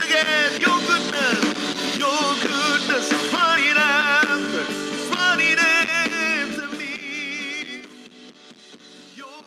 again. Your goodness is running after me. Your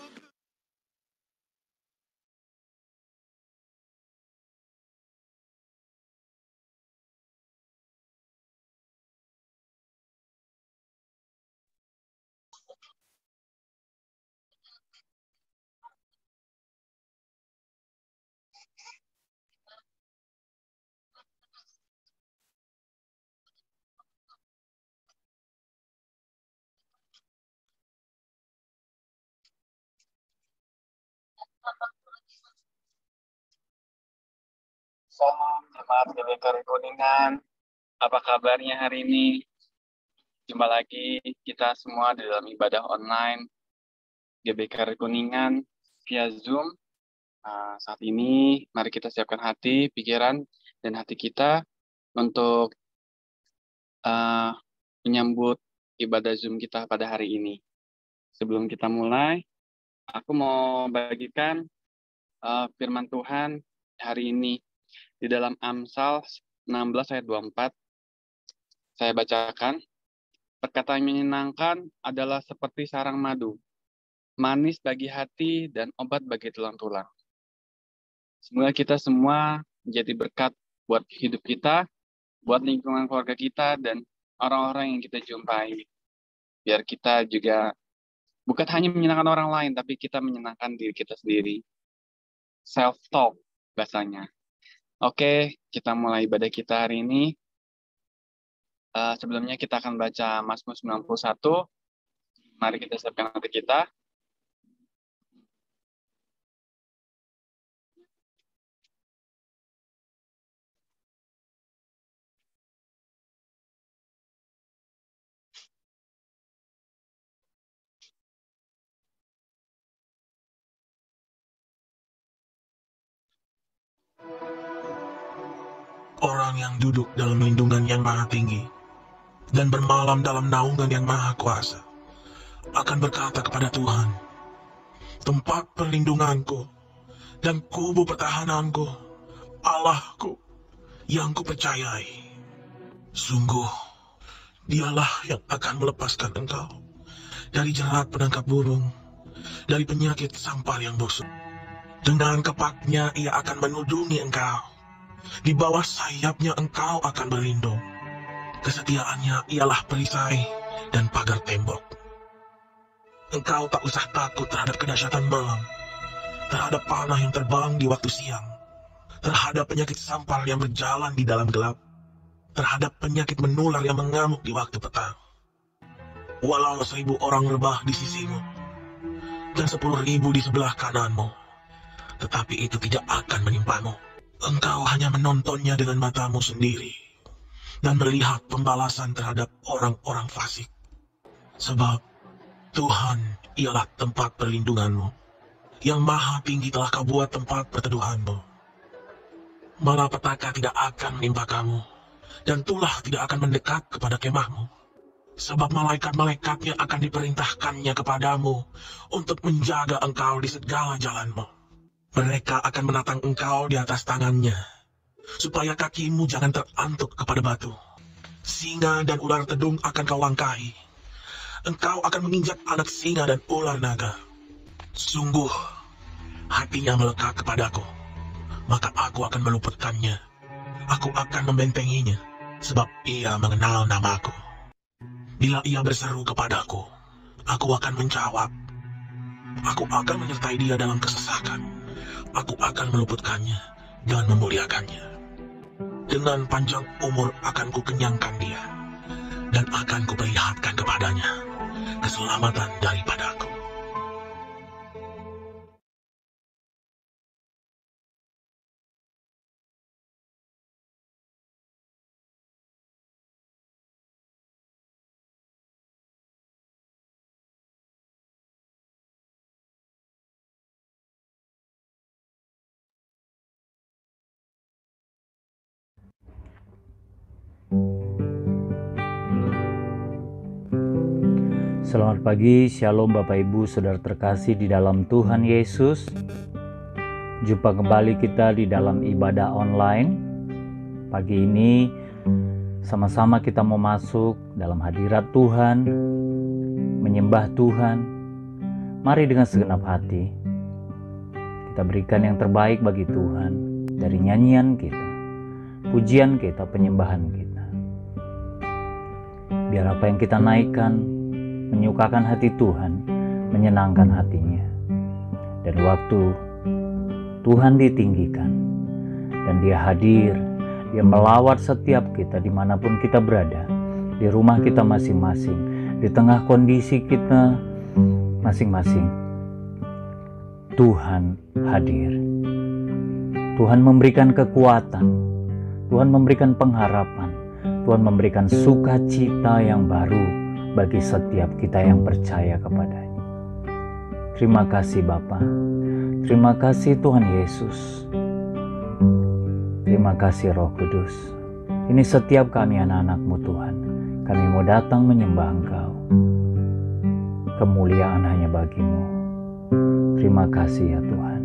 Salam jemaat GBK Kuningan. Apa kabarnya hari ini? Jumpa lagi kita semua di dalam ibadah online GBK Kuningan via Zoom. Saat ini mari kita siapkan hati, pikiran, dan hati kita untuk menyambut ibadah Zoom kita pada hari ini. Sebelum kita mulai, aku mau bagikan firman Tuhan hari ini di dalam Amsal 16 ayat 24. Saya bacakan. Perkataan yang menyenangkan adalah seperti sarang madu, manis bagi hati dan obat bagi tulang-tulang. Semoga kita semua menjadi berkat buat hidup kita, buat lingkungan keluarga kita, dan orang-orang yang kita jumpai. Biar kita juga bukan hanya menyenangkan orang lain, tapi kita menyenangkan diri kita sendiri. Self-talk bahasanya. Oke, kita mulai ibadah kita hari ini. Sebelumnya kita akan baca Mazmur 91. Mari kita siapkan hati kita. Orang yang duduk dalam lindungan yang maha tinggi dan bermalam dalam naungan yang maha kuasa akan berkata kepada Tuhan, tempat perlindunganku dan kubu pertahananku, Allahku yang kupercayai. Sungguh, dialah yang akan melepaskan engkau dari jerat penangkap burung, dari penyakit sampar yang busuk. Dengan kepaknya ia akan menudungi engkau. Di bawah sayapnya engkau akan berlindung. Kesetiaannya ialah perisai dan pagar tembok. Engkau tak usah takut terhadap kedahsyatan malam, terhadap panah yang terbang di waktu siang, terhadap penyakit sampar yang berjalan di dalam gelap, terhadap penyakit menular yang mengamuk di waktu petang. Walau 1000 orang rebah di sisimu dan 10.000 di sebelah kananmu, tetapi itu tidak akan menimpamu. Engkau hanya menontonnya dengan matamu sendiri dan melihat pembalasan terhadap orang-orang fasik. Sebab Tuhan ialah tempat perlindunganmu, yang maha tinggi telah kau buat tempat perteduhanmu. Malapetaka tidak akan menimpa kamu, dan tulah tidak akan mendekat kepada kemahmu. Sebab malaikat-malaikatnya akan diperintahkannya kepadamu untuk menjaga engkau di segala jalanmu. Mereka akan menatang engkau di atas tangannya, supaya kakimu jangan terantuk kepada batu. Singa dan ular tedung akan kau langkahi. Engkau akan menginjak anak singa dan ular naga. Sungguh, hatinya melekat kepadaku, maka aku akan meluputkannya. Aku akan membentenginya, sebab ia mengenal namaku. Bila ia berseru kepadaku, aku akan menjawab. Aku akan menyertai dia dalam kesesakan. Aku akan meluputkannya dan memuliakannya. Dengan panjang umur akan kukenyangkan dia, dan akan kuperlihatkan kepadanya keselamatan daripadaku. Selamat pagi, Shalom Bapak Ibu Saudara terkasih di dalam Tuhan Yesus. Jumpa kembali kita di dalam ibadah online Pagi ini sama-sama kita mau masuk dalam hadirat Tuhan, menyembah Tuhan. Mari dengan segenap hati kita berikan yang terbaik bagi Tuhan dari nyanyian kita, pujian kita, penyembahan kita. Biar apa yang kita naikkan menyukakan hati Tuhan, menyenangkan hatinya. Dan waktu Tuhan ditinggikan dan Dia hadir, Dia melawat setiap kita dimanapun kita berada, di rumah kita masing-masing, di tengah kondisi kita masing-masing. Tuhan hadir. Tuhan memberikan kekuatan, Tuhan memberikan pengharapan, Tuhan memberikan sukacita yang baru bagi setiap kita yang percaya kepada-Nya. Terima kasih Bapa. Terima kasih Tuhan Yesus. Terima kasih Roh Kudus. Ini setiap kami anak-anak-Mu Tuhan. Kami mau datang menyembah Engkau. Kemuliaan hanya bagi-Mu. Terima kasih ya Tuhan.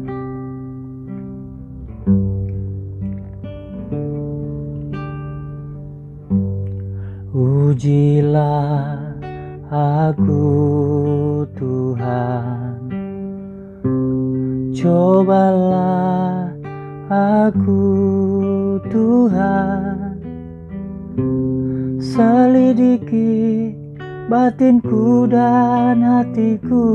Ujilah aku Tuhan, cobalah aku Tuhan, selidiki batinku dan hatiku,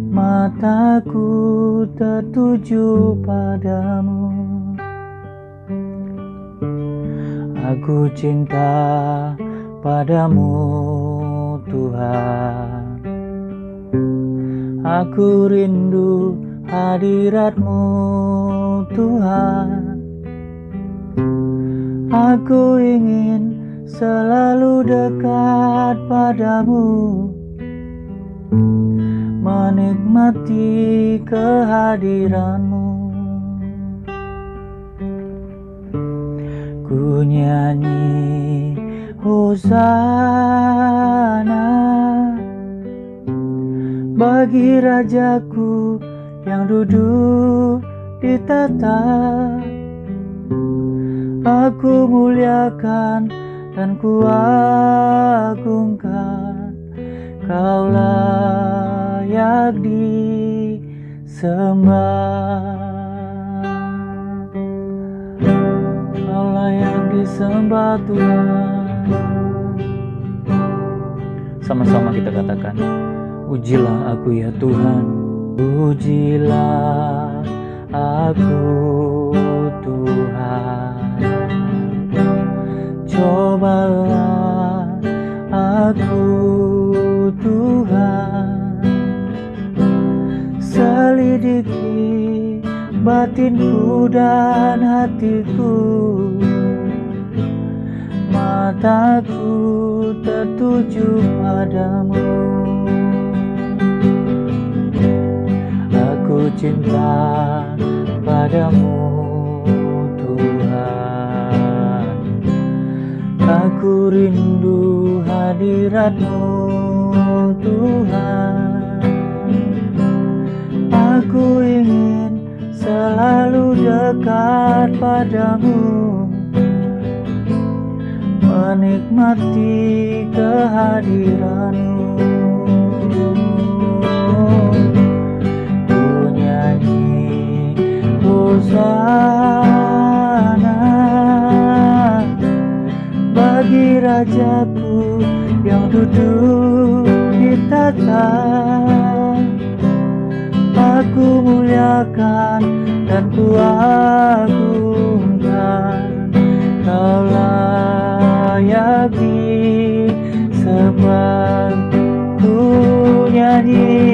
mataku tertuju padamu. Aku cinta padamu Tuhan, aku rindu hadirat-Mu Tuhan. Aku ingin selalu dekat padamu, menikmati kehadiran-Mu. Ku nyanyi Hosana bagi Rajaku yang duduk di tahta. Aku muliakan dan ku agungkan, Kau layak disembah. Kau layak disembah Tuhan. Sama-sama kita katakan, ujilah aku ya Tuhan, ujilah aku Tuhan, cobalah aku Tuhan, selidiki batinku dan hatiku, mataku tertuju padamu. Aku cinta padamu Tuhan, aku rindu hadirat-Mu Tuhan. Aku ingin selalu dekat padamu, menikmati kehadiran-Mu. Ku nyanyi Hosana bagi Rajaku yang duduk di tahta. Aku muliakan dan ku agungkan, Kau layak disembah. Ku nyanyi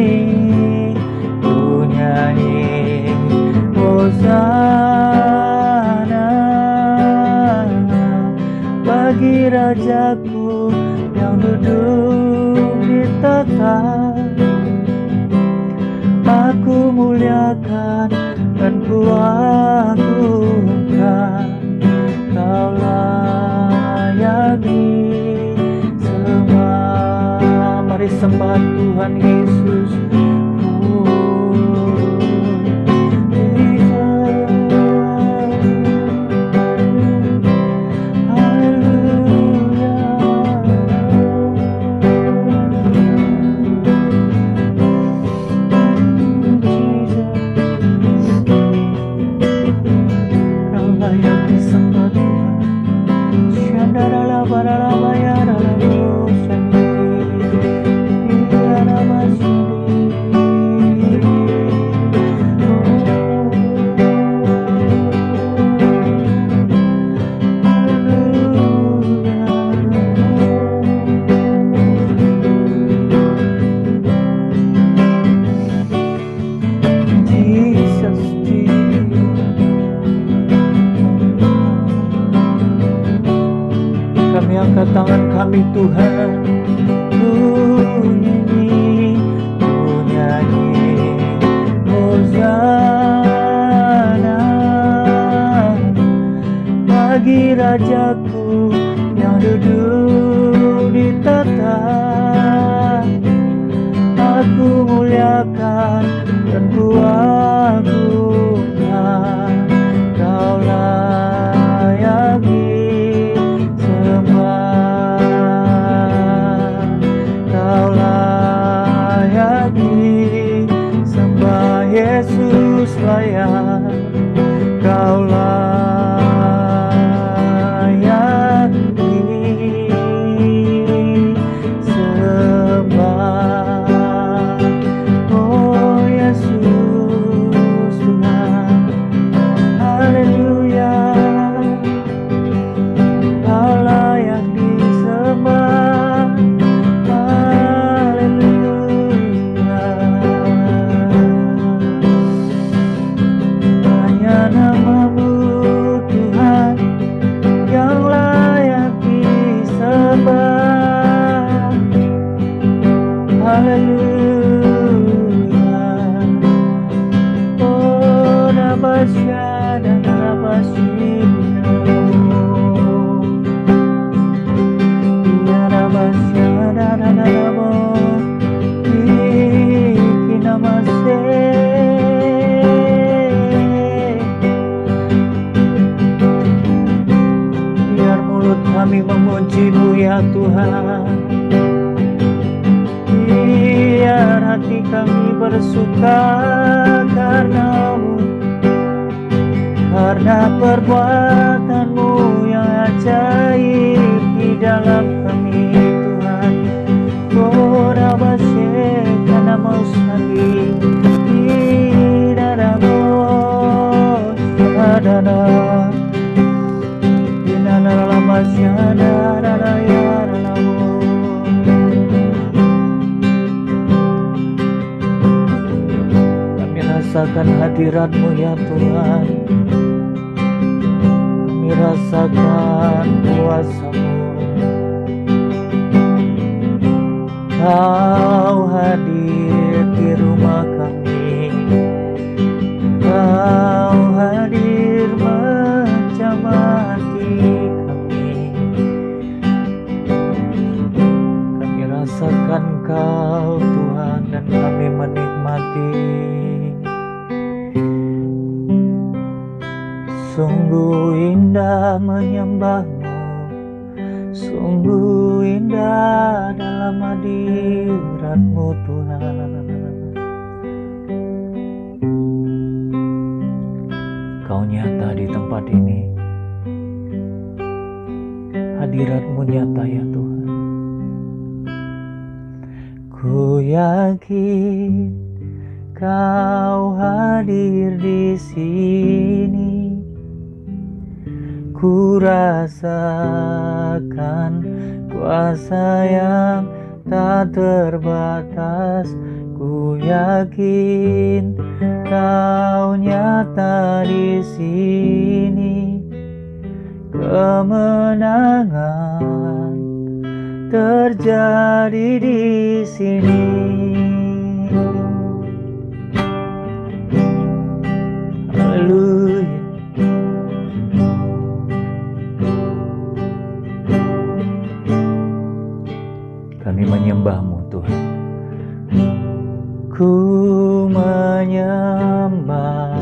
Hosana bagi Rajaku yang duduk di tahta. Aku muliakan dan ku agungkan, Kau layak disembah. Mari sembah Tuhan Yesus. kami Tuhan. Ku nyanyi Hosana bagi Rajaku yang duduk di tahta. Aku muliakan dan ku agungkan, Kau layak disembah, Kau layak disembah. Yesus layak, Kau layak disembah. Oh Yesus Tuhan, haleluya, Kau layak disembah, haleluya. Hanya nama-Mu Tuhan yang layak disembah, haleluya. Oh Nabasya dan Nabasyidina, Ya Nabasya dan Nabo Ikinamase. Biar mulut kami memuji-Mu ya Tuhan, biar hati kami bersuka karena-Mu, karena perbuatan-Mu yang ajaib di dalam kami Tuhan. Oh Nabasye karena mau sandi Dinamo Sadana Dinana Lamasyana Raya Ramo. Kami rasakan hadirat-Mu ya Tuhan, kami rasakan kuasa-Mu. Kau hadir di rumah kami, Kau hadir menjamah hati kami. Kami rasakan Kau Tuhan dan kami menikmati. Sungguh indah menyembah-Mu, sungguh indah dalam hadirat-Mu Tuhan. Kau nyata di tempat ini, hadirat-Mu nyata ya Tuhan. Ku yakin Kau hadir di sini, ku rasakan kuasa yang tak terbatas. Ku yakin Kau nyata di sini, kemenangan terjadi di sini. Haleluya. Kami menyembah-Mu Tuhan. Ku menyembah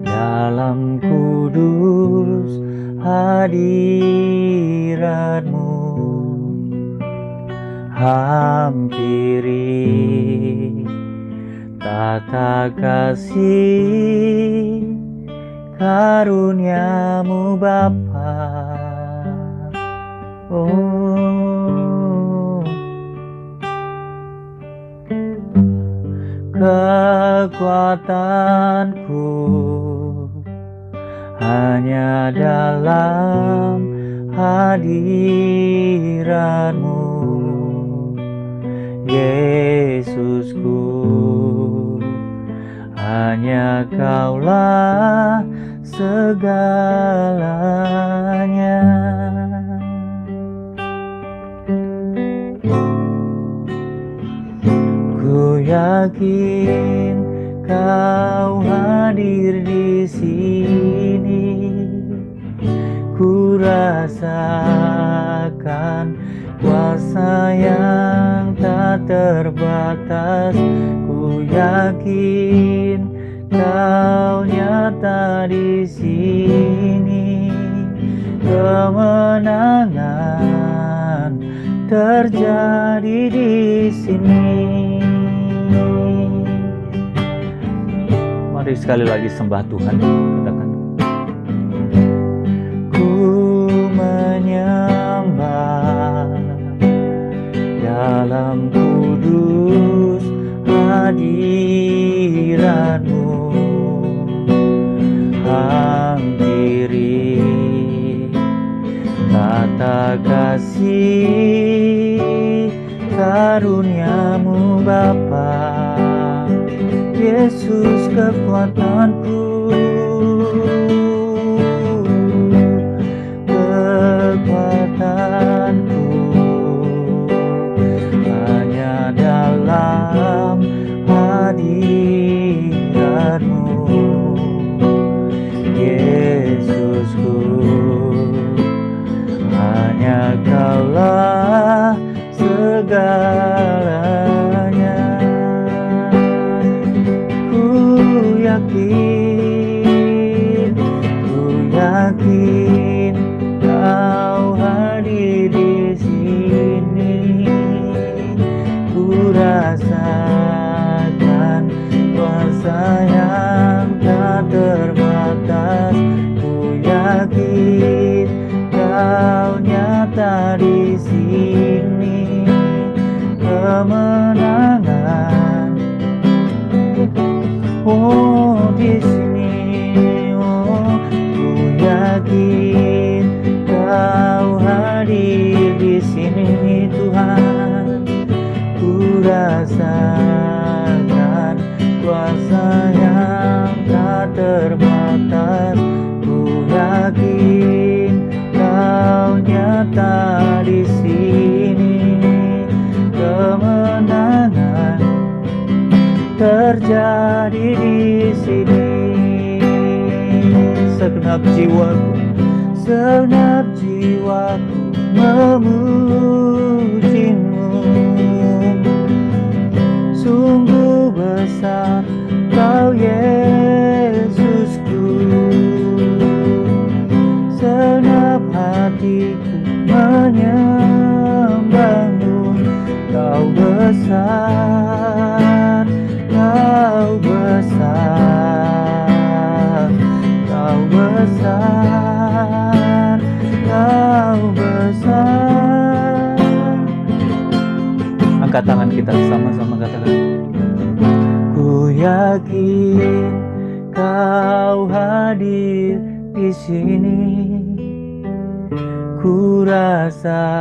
dalam kudus hadirat-Mu. Hampiri tata kasih karunia-Mu Bapa. Oh, kekuatanku hanya dalam hadirat-Mu, Yesusku. Hanya Kaulah segalanya. yakin Kau hadir di sini. Ku rasakan kuasa yang tak terbatas. Ku yakin Kau nyata di sini. Kemenangan terjadi di sini. Mari sekali lagi sembah Tuhan, katakan. Ku menyembah dalam kudus hadirat-Mu. Hampiri tata kasih karunia-Mu Bapa. Yesus kekuatanku, kekuatanku hanya dalam hadirat-Mu. Yesusku, hanya Kaulah segalanya. Ku yakin Kau hadir di sini. Ku rasakan kuasa yang tak terbatas. Ku yakin Kau nyata di sini. Kemenangan di sini, ku yakin Kau hadir di sini Tuhan. Ku rasakan kuasa yang tak terbatas. Ku yakin Kau nyata di sini. Kemenangan terjadi di sini. Segenap jiwaku memuji-Mu. Sungguh besar Kau Yesusku. Segenap hatiku menyembah-Mu. Kau besar, Kau besar, Kau besar, Kau besar. Angkat tangan kita sama-sama katakan. Ku yakin Kau hadir di sini. Ku rasakan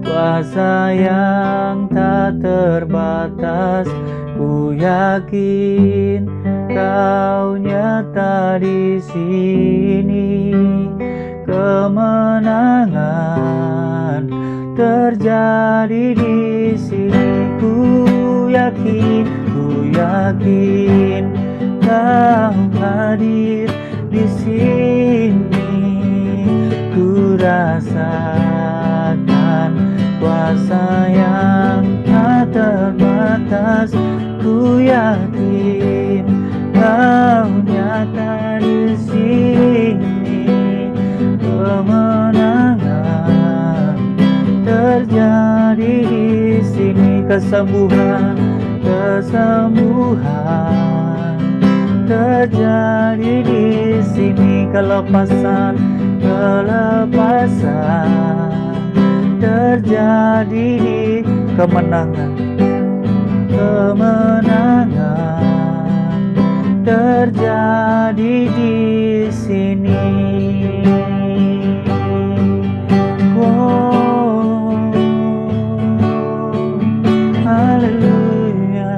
kuasa yang tak terbatas. Ku yakin Kau nyata di sini. Kemenangan terjadi di sini. Ku yakin Kau hadir di sini. Ku rasakan kuasa yang tak terbatas. Ku yakin Kau nyata di sini. Kemenangan terjadi di sini. Kesembuhan terjadi di sini. Kelepasan terjadi di kemenangan terjadi di sini. Haleluya.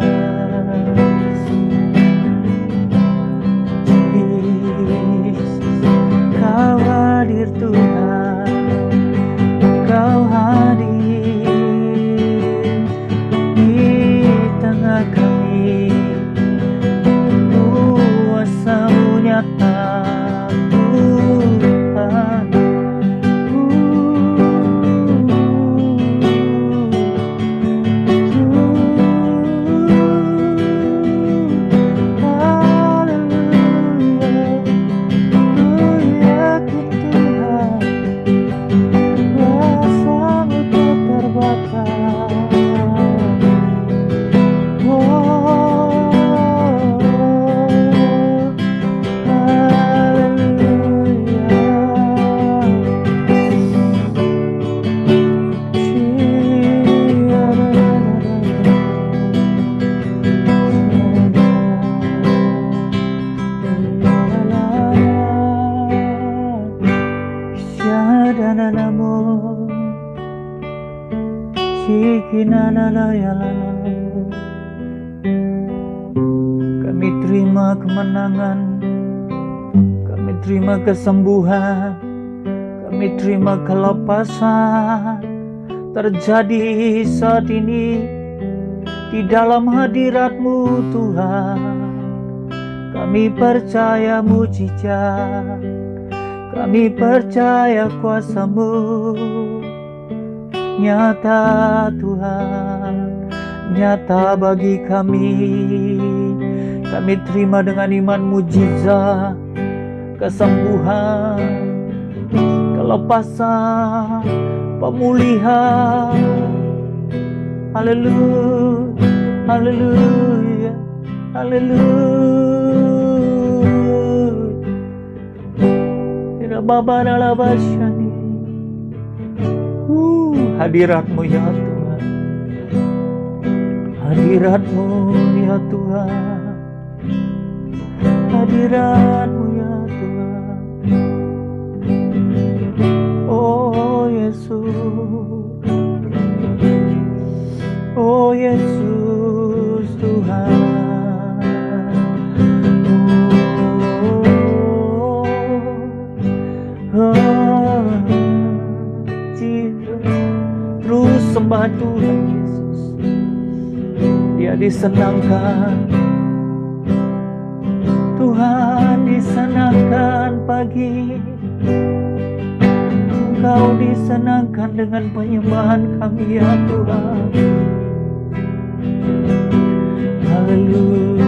Yesus, Kau hadir Tuhan. Kau hadir di terima kemenangan, kami terima kesembuhan, kami terima kelepasan terjadi saat ini di dalam hadirat-Mu Tuhan. Kami percaya mujizat, kami percaya kuasa-Mu nyata Tuhan, nyata bagi kami. Kami terima dengan iman mujizat, kesembuhan, kelepasan, pemulihan. Haleluya, haleluya, haleluya. Baba Dalabashani. Hadirat-Mu ya Tuhan, hadirat-Mu ya Tuhan, hadirat-Mu ya Tuhan. Oh Yesus, oh Yesus Tuhan. Terus sembah Tuhan Yesus, Dia disenangkan, Tuhan disenangkan pagi. Engkau disenangkan dengan penyembahan kami ya Tuhan. Haleluya.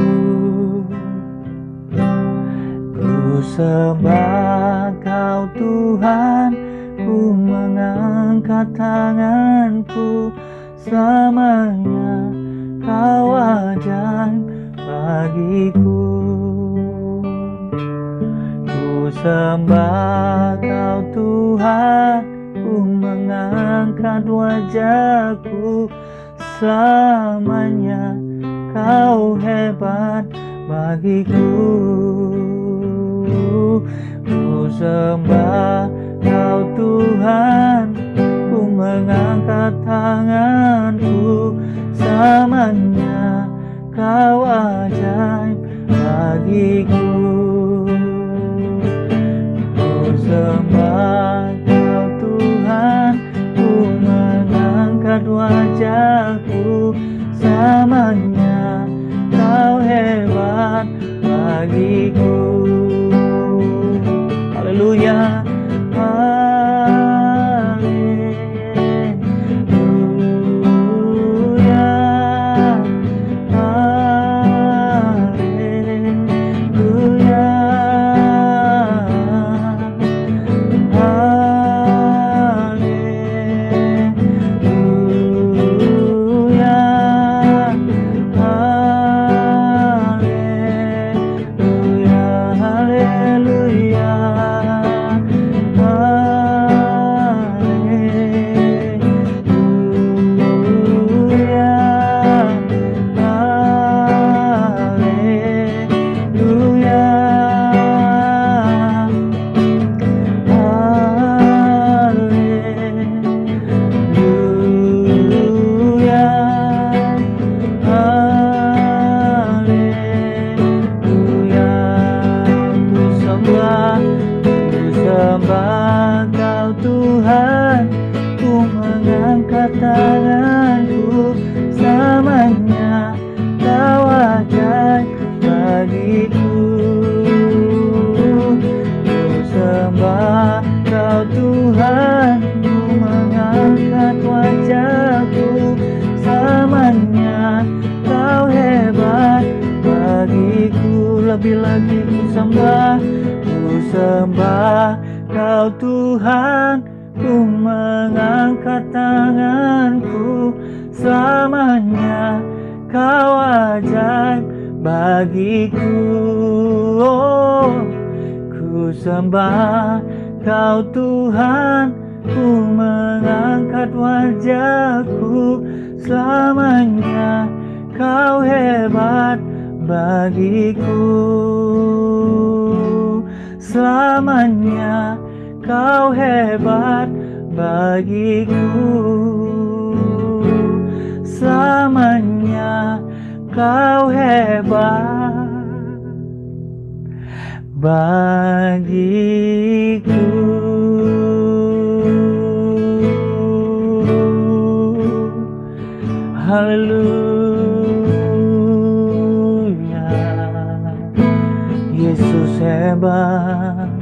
Ku sembah Kau Tuhan, ku mengangkat tanganku selamanya. Kau ajaib bagiku. Ku sembah Kau Tuhan, ku mengangkat wajahku selamanya. Kau hebat bagiku. Ku sembah Kau Tuhan, ku mengangkat tanganku selamanya. Kau ajaib bagiku. Ku sembah Kau Tuhan, ku mengangkat wajahku selamanya. Kau hebat bagiku. Haleluya. Lebih lagi ku sembah Kau Tuhan, ku mengangkat tanganku selamanya. Kau ajaib bagiku. Oh, ku sembah Kau Tuhan, ku mengangkat wajahku selamanya. Kau hebat bagiku selamanya. Kau hebat bagiku selamanya. Kau hebat bagiku. Haleluya. Yesus hebat,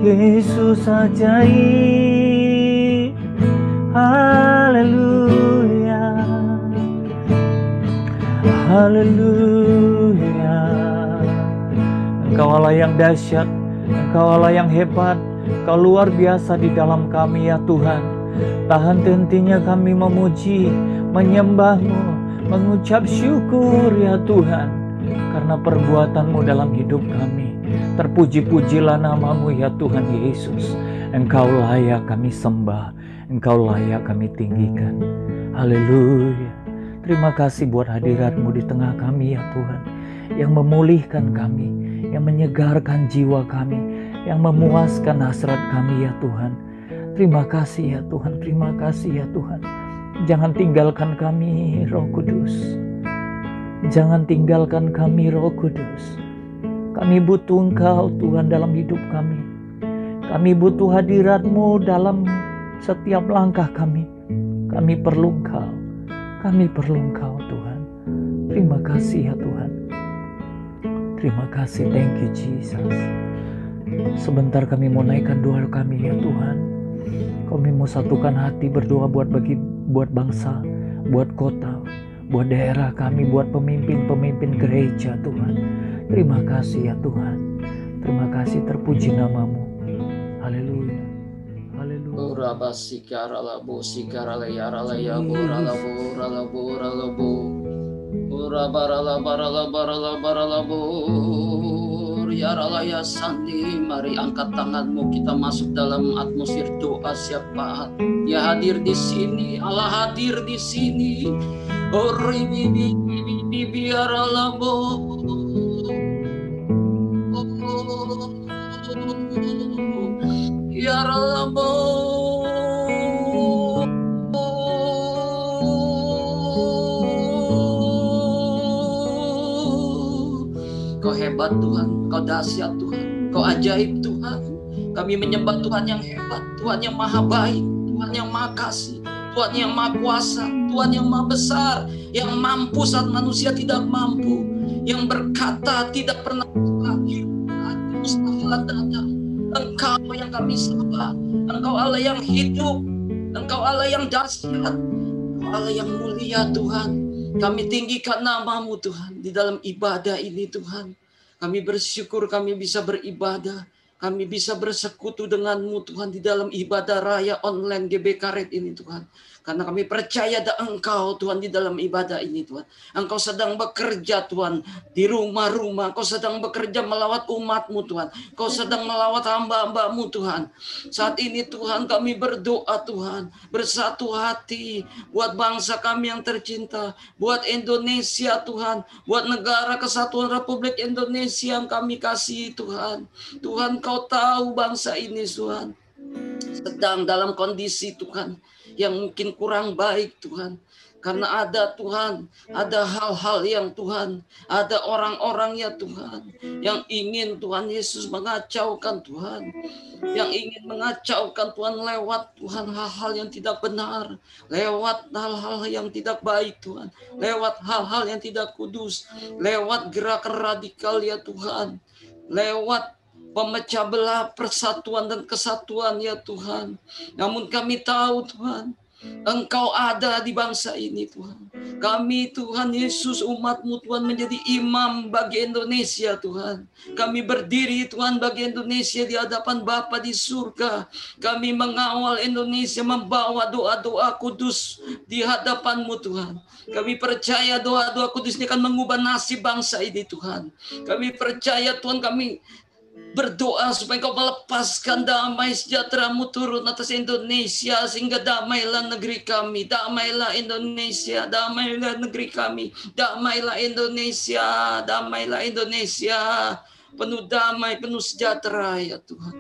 Yesus ajaib. Haleluya. Haleluya. Engkau Allah yang dahsyat, Engkau Allah yang hebat, Engkau luar biasa di dalam kami ya Tuhan. Tak henti-hentinya kami memuji, menyembah-Mu, mengucap syukur ya Tuhan, karena perbuatan-Mu dalam hidup kami. Terpuji-pujilah nama-Mu ya Tuhan Yesus. Engkau layak kami sembah, Engkau layak kami tinggikan. Haleluya. Terima kasih buat hadirat-Mu di tengah kami ya Tuhan, yang memulihkan kami, yang menyegarkan jiwa kami, yang memuaskan hasrat kami ya Tuhan. Terima kasih ya Tuhan, terima kasih ya Tuhan. Jangan tinggalkan kami Roh Kudus. Jangan tinggalkan kami Roh Kudus. Kami butuh Engkau Tuhan dalam hidup kami. Kami butuh hadirat-Mu dalam setiap langkah kami. Kami perlu Engkau. Kami perlu Engkau Tuhan. Terima kasih ya Tuhan. Terima kasih, thank you Jesus. Sebentar kami mau naikkan doa kami ya Tuhan. Kami mau satukan hati berdoa buat bangsa, buat kota, buat daerah kami, buat pemimpin-pemimpin gereja Tuhan. Terima kasih ya Tuhan. Terima kasih, terpuji nama-Mu. Haleluya. Haleluya. Uraba sikara labu sikara layara layabu ralabu ralabu ralabu urabara labara labara labara labu yaralaya sandi. Mari angkat tanganmu, kita masuk dalam atmosfer doa. Siapa ya hadir di sini? Allah hadir di sini. Ori bibi bibi yaralabu yaralabu. Kau hebat Tuhan, Kau dahsyat Tuhan, Kau ajaib Tuhan. Kami menyembah Tuhan yang hebat, Tuhan yang maha baik, Tuhan yang maha kasih, Tuhan yang maha kuasa, Tuhan yang maha besar, yang mampu saat manusia tidak mampu, yang berkata tidak pernah berakhir, mustahilat datang. Engkau yang kami sembah, Engkau Allah yang hidup, Engkau Allah yang dahsyat, Engkau Allah yang mulia Tuhan. Kami tinggikan nama-Mu Tuhan di dalam ibadah ini Tuhan. Kami bersyukur kami bisa beribadah. Kami bisa bersekutu dengan-Mu Tuhan di dalam ibadah raya online GBK Red ini Tuhan. Karena kami percaya ada Engkau Tuhan di dalam ibadah ini Tuhan. Engkau sedang bekerja Tuhan di rumah-rumah. Engkau sedang bekerja melawat umat-Mu Tuhan. Engkau sedang melawat hamba-hamba-Mu Tuhan. Saat ini Tuhan kami berdoa Tuhan. Bersatu hati buat bangsa kami yang tercinta. Buat Indonesia Tuhan. Buat negara kesatuan Republik Indonesia yang kami kasih Tuhan. Tuhan Kau tahu bangsa ini Tuhan sedang dalam kondisi Tuhan yang mungkin kurang baik Tuhan. Karena ada Tuhan, ada hal-hal yang Tuhan, ada orang-orang ya Tuhan, yang ingin Tuhan Yesus mengacaukan Tuhan. Yang ingin mengacaukan Tuhan lewat Tuhan hal-hal yang tidak benar. Lewat hal-hal yang tidak baik Tuhan. Lewat hal-hal yang tidak kudus. Lewat gerakan radikal ya Tuhan. Lewat pemecah belah persatuan dan kesatuan ya Tuhan. Namun kami tahu Tuhan, Engkau ada di bangsa ini Tuhan. Kami Tuhan Yesus umat-Mu Tuhan menjadi imam bagi Indonesia Tuhan. Kami berdiri Tuhan bagi Indonesia di hadapan Bapa di surga. Kami mengawal Indonesia, membawa doa-doa kudus di hadapan-Mu Tuhan. Kami percaya doa-doa kudus ini akan mengubah nasib bangsa ini Tuhan. Kami percaya Tuhan, kami berdoa supaya Engkau melepaskan damai sejahtera-Mu turun atas Indonesia, sehingga damailah negeri kami, damailah Indonesia, damailah negeri kami, damailah Indonesia, damailah Indonesia, penuh damai, penuh sejahtera ya Tuhan.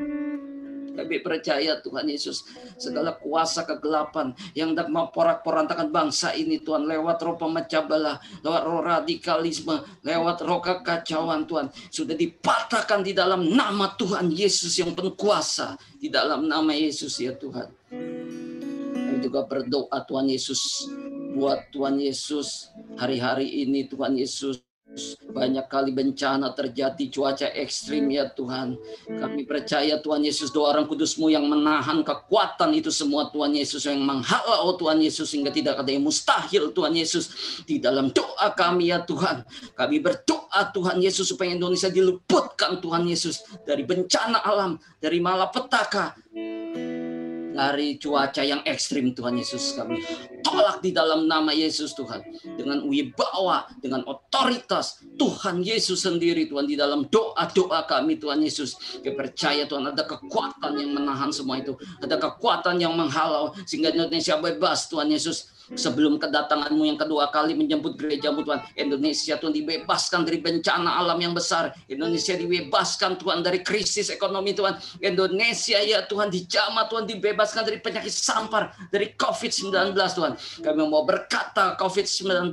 Kami Kami percaya Tuhan Yesus, segala kuasa kegelapan yang hendak memporak-porantakan bangsa ini Tuhan, lewat roh pemecah belah, lewat roh radikalisme, lewat roh kekacauan Tuhan, sudah dipatahkan di dalam nama Tuhan Yesus yang penuh kuasa, di dalam nama Yesus ya Tuhan. Kami juga berdoa Tuhan Yesus, buat Tuhan Yesus hari-hari ini Tuhan Yesus, banyak kali bencana terjadi, cuaca ekstrim ya Tuhan. Kami percaya Tuhan Yesus, doa Roh Kudus-Mu yang menahan kekuatan itu semua Tuhan Yesus, yang menghalau Tuhan Yesus sehingga tidak ada yang mustahil Tuhan Yesus. Di dalam doa kami ya Tuhan, kami berdoa Tuhan Yesus supaya Indonesia diluputkan Tuhan Yesus dari bencana alam, dari malapetaka, dari cuaca yang ekstrim Tuhan Yesus. Kami tolak di dalam nama Yesus Tuhan, dengan wibawa, dengan otoritas Tuhan Yesus sendiri Tuhan. Di dalam doa-doa kami Tuhan Yesus, kami percaya Tuhan ada kekuatan yang menahan semua itu, ada kekuatan yang menghalau sehingga Indonesia bebas Tuhan Yesus. Sebelum kedatangan-Mu yang kedua kali menjemput gereja-Mu Tuhan, Indonesia Tuhan dibebaskan dari bencana alam yang besar. Indonesia dibebaskan Tuhan dari krisis ekonomi Tuhan. Indonesia ya Tuhan dijamah Tuhan, dibebaskan dari penyakit sampar, dari COVID-19 Tuhan. Kami mau berkata COVID-19,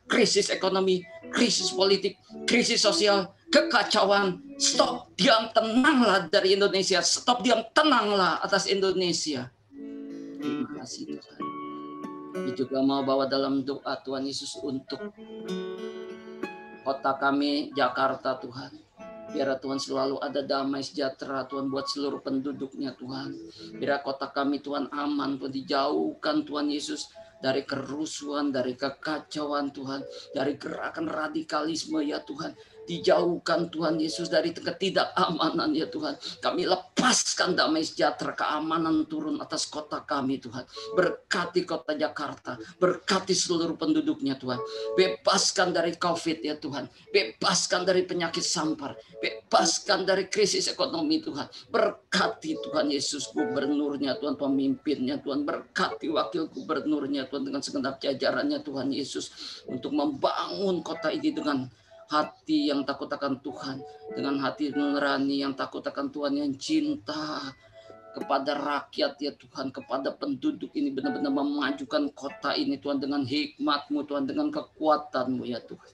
krisis ekonomi, krisis politik, krisis sosial, kekacauan, stop, diam, tenanglah dari Indonesia. Stop, diam, tenanglah atas Indonesia. Terima kasih Tuhan. Kami juga mau bawa dalam doa Tuhan Yesus untuk kota kami Jakarta Tuhan. Biar Tuhan selalu ada damai sejahtera Tuhan buat seluruh penduduknya Tuhan. Biar kota kami Tuhan aman Tuhan, dijauhkan Tuhan Yesus dari kerusuhan, dari kekacauan Tuhan, dari gerakan radikalisme ya Tuhan. Dijauhkan Tuhan Yesus dari ketidakamanan ya Tuhan. Kami lepaskan damai sejahtera, keamanan turun atas kota kami Tuhan. Berkati kota Jakarta, berkati seluruh penduduknya Tuhan. Bebaskan dari COVID ya Tuhan. Bebaskan dari penyakit sampar. Bebaskan dari krisis ekonomi Tuhan. Berkati Tuhan Yesus gubernurnya Tuhan, pemimpinnya Tuhan. Berkati wakil gubernurnya Tuhan dengan segenap jajarannya Tuhan Yesus. Untuk membangun kota ini dengan hati yang takut akan Tuhan, dengan hati nurani yang takut akan Tuhan, yang cinta kepada rakyat ya Tuhan, kepada penduduk ini, benar-benar memajukan kota ini Tuhan dengan hikmat-Mu Tuhan, dengan kekuatan-Mu ya Tuhan.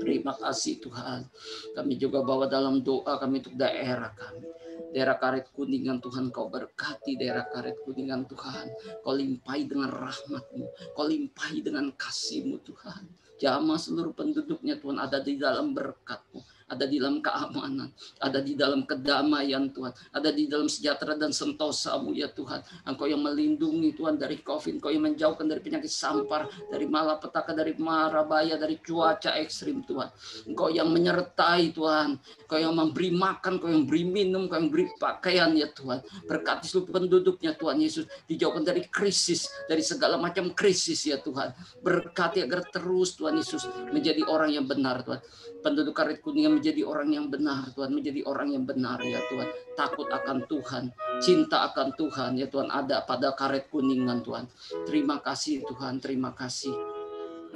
Terima kasih Tuhan. Kami juga bawa dalam doa kami untuk daerah kami. Daerah Karet Kuningan Tuhan, Kau berkati daerah Karet Kuningan Tuhan. Kau limpahi dengan rahmat-Mu, Kau limpahi dengan kasih-Mu Tuhan. Jamah seluruh penduduknya Tuhan ada di dalam berkat-Mu, ada di dalam keamanan, ada di dalam kedamaian Tuhan, ada di dalam sejahtera dan sentosa-Mu ya Tuhan. Engkau yang melindungi Tuhan dari COVID, Engkau yang menjauhkan dari penyakit sampar, dari malapetaka, dari marabaya, dari cuaca ekstrim Tuhan. Engkau yang menyertai Tuhan, Engkau yang memberi makan, Engkau yang beri minum, Engkau yang beri pakaian ya Tuhan. Berkati seluruh penduduknya Tuhan Yesus, dijauhkan dari krisis, dari segala macam krisis ya Tuhan. Berkati agar terus Tuhan Yesus menjadi orang yang benar Tuhan. Penduduk Karet Kuningan menjadi orang yang benar Tuhan, menjadi orang yang benar ya Tuhan. Takut akan Tuhan, cinta akan Tuhan ya Tuhan, ada pada Karet Kuningan Tuhan. Terima kasih Tuhan, terima kasih.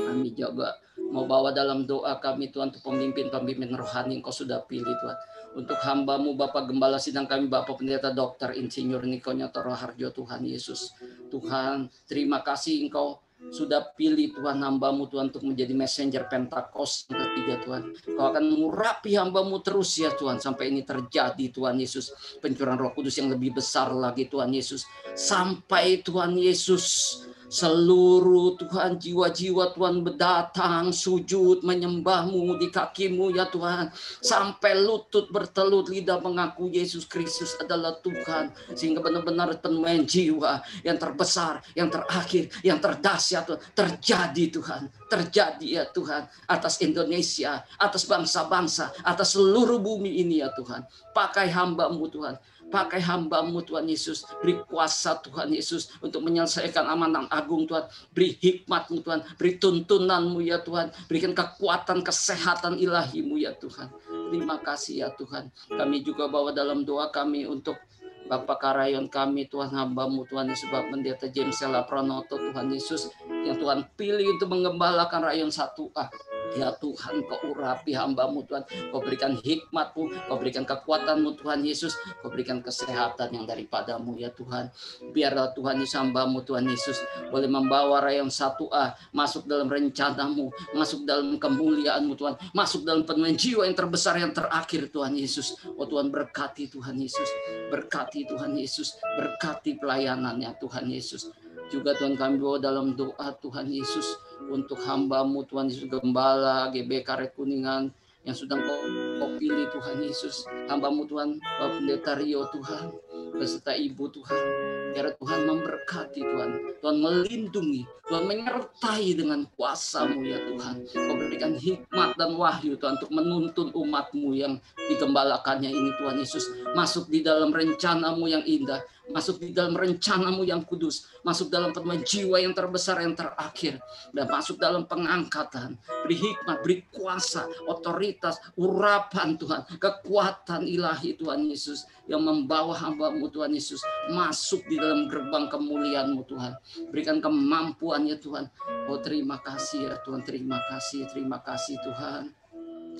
Kami juga mau bawa dalam doa kami Tuhan untuk pemimpin-pemimpin rohani yang Kau sudah pilih Tuhan. Untuk hamba-Mu Bapak Gembala Sidang kami, Bapak Pendeta Dr. Insinyur Niko Nyotoro Harjo Tuhan Yesus. Tuhan, terima kasih Engkau sudah pilih Tuhan hamba-Mu Tuhan untuk menjadi messenger Pentakosta yang ketiga Tuhan. Kau akan mengurapi hamba-Mu terus ya Tuhan sampai ini terjadi Tuhan Yesus. Pencurahan Roh Kudus yang lebih besar lagi Tuhan Yesus. Sampai Tuhan Yesus seluruh Tuhan jiwa-jiwa Tuhan berdatang sujud menyembah-Mu di kaki-Mu ya Tuhan, sampai lutut bertelut lidah mengaku Yesus Kristus adalah Tuhan, sehingga benar-benar penemuan jiwa yang terbesar, yang terakhir, yang terdahsyat Tuhan terjadi Tuhan, terjadi ya Tuhan atas Indonesia, atas bangsa-bangsa, atas seluruh bumi ini ya Tuhan. Pakai hamba-Mu Tuhan. Pakai hamba-Mu Tuhan Yesus. Beri kuasa Tuhan Yesus untuk menyelesaikan amanah agung Tuhan. Beri hikmat-Mu Tuhan. Beri tuntunan-Mu ya Tuhan. Berikan kekuatan kesehatan ilahi-Mu ya Tuhan. Terima kasih ya Tuhan. Kami juga bawa dalam doa kami untuk Bapak Karayon kami Tuhan, hamba-Mu Tuhan Yesus, Bapak Pendeta James Sela Pranoto Tuhan Yesus, yang Tuhan pilih untuk mengembalakan rayon 1A. Ya Tuhan, Kau urapi hamba-Mu Tuhan, Kau berikan hikmat-Mu, Kau berikan kekuatan-Mu Tuhan Yesus, Kau berikan kesehatan yang daripada-Mu ya Tuhan. Biarlah Tuhan Yesus, hamba-Mu Tuhan Yesus boleh membawa rayon 1A masuk dalam rencana-Mu, masuk dalam kemuliaan-Mu Tuhan, masuk dalam penemuan jiwa yang terbesar yang terakhir Tuhan Yesus. Oh Tuhan, berkati Tuhan Yesus, berkati Tuhan Yesus, berkati pelayanannya Tuhan Yesus. Juga Tuhan, kami bawa dalam doa Tuhan Yesus untuk hamba-Mu Tuhan Yesus, Gembala GB Karet Kuningan yang sudah Kau pilih Tuhan Yesus. Hamba-Mu Tuhan, Bapak Pendeta Rio Tuhan, beserta Ibu Tuhan. Biar Tuhan memberkati Tuhan, Tuhan melindungi, Tuhan menyertai dengan kuasa-Mu ya Tuhan. Kau berikan hikmat dan wahyu Tuhan untuk menuntun umat-Mu yang digembalakannya ini Tuhan Yesus. Masuk di dalam rencana-Mu yang indah, masuk di dalam rencana-Mu yang kudus, masuk dalam penemuan jiwa yang terbesar yang terakhir, dan masuk dalam pengangkatan. Beri hikmat, beri kuasa, otoritas, urapan Tuhan, kekuatan ilahi Tuhan Yesus yang membawa hamba-Mu Tuhan Yesus masuk di dalam gerbang kemuliaan-Mu Tuhan. Berikan kemampuan ya Tuhan. Oh terima kasih ya Tuhan, terima kasih Tuhan.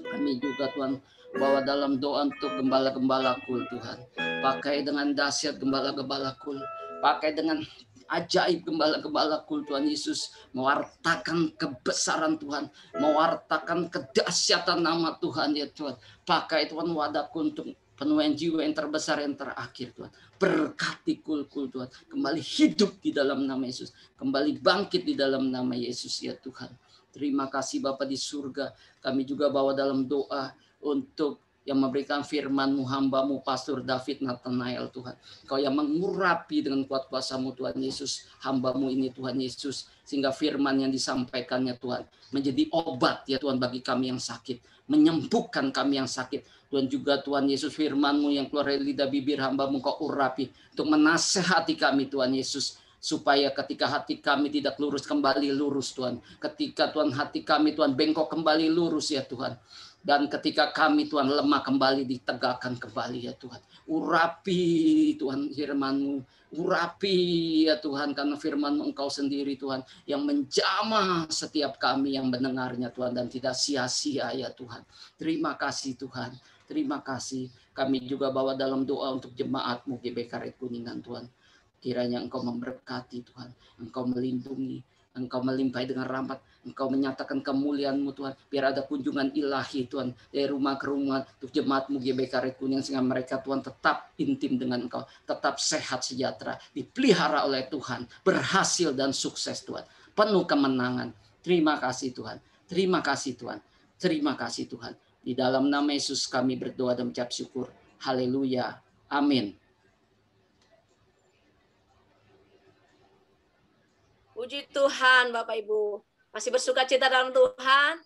Kami juga Tuhan bawa dalam doa untuk gembala-gembala kul Tuhan. Pakai dengan dahsyat gembala-gembala kul. Pakai dengan ajaib gembala-gembala kul Tuhan Yesus. Mewartakan kebesaran Tuhan. Mewartakan kedahsyatan nama Tuhan ya Tuhan. Pakai Tuhan wadahku untuk penuaian jiwa yang terbesar yang terakhir Tuhan. Berkati kul-kul Tuhan. Kembali hidup di dalam nama Yesus. Kembali bangkit di dalam nama Yesus ya Tuhan. Terima kasih Bapa di surga. Kami juga bawa dalam doa untuk yang memberikan firman-Mu, hamba-Mu Pastor David Nathanael Tuhan. Kau yang mengurapi dengan kuat kuasa-Mu Tuhan Yesus, hamba-Mu ini Tuhan Yesus, sehingga firman yang disampaikannya Tuhan menjadi obat ya Tuhan bagi kami yang sakit, menyembuhkan kami yang sakit. Tuhan juga Tuhan Yesus, firman-Mu yang keluar dari lidah bibir hamba-Mu Kau urapi untuk menasehati kami Tuhan Yesus, supaya ketika hati kami tidak lurus kembali lurus Tuhan. Ketika Tuhan hati kami Tuhan bengkok kembali lurus ya Tuhan. Dan ketika kami Tuhan lemah kembali ditegakkan kembali ya Tuhan. Urapi Tuhan firman-Mu. Urapi ya Tuhan, karena firman-Mu Engkau sendiri Tuhan yang menjamah setiap kami yang mendengarnya Tuhan, dan tidak sia-sia ya Tuhan. Terima kasih Tuhan. Terima kasih. Kami juga bawa dalam doa untuk jemaat-Mu GB Karet Kuningan Tuhan. Kiranya Engkau memberkati Tuhan, Engkau melindungi, Engkau melimpahi dengan rahmat, Engkau menyatakan kemuliaan-Mu Tuhan. Biar ada kunjungan ilahi Tuhan dari rumah ke rumah untuk jemaat-Mu GB Karet Kuningan, sehingga mereka Tuhan tetap intim dengan Engkau, tetap sehat sejahtera, dipelihara oleh Tuhan, berhasil dan sukses Tuhan, penuh kemenangan. Terima kasih Tuhan, terima kasih Tuhan, terima kasih Tuhan. Di dalam nama Yesus kami berdoa dan mengucap syukur. Haleluya, amin. Puji Tuhan Bapak Ibu. Masih bersuka cita dalam Tuhan?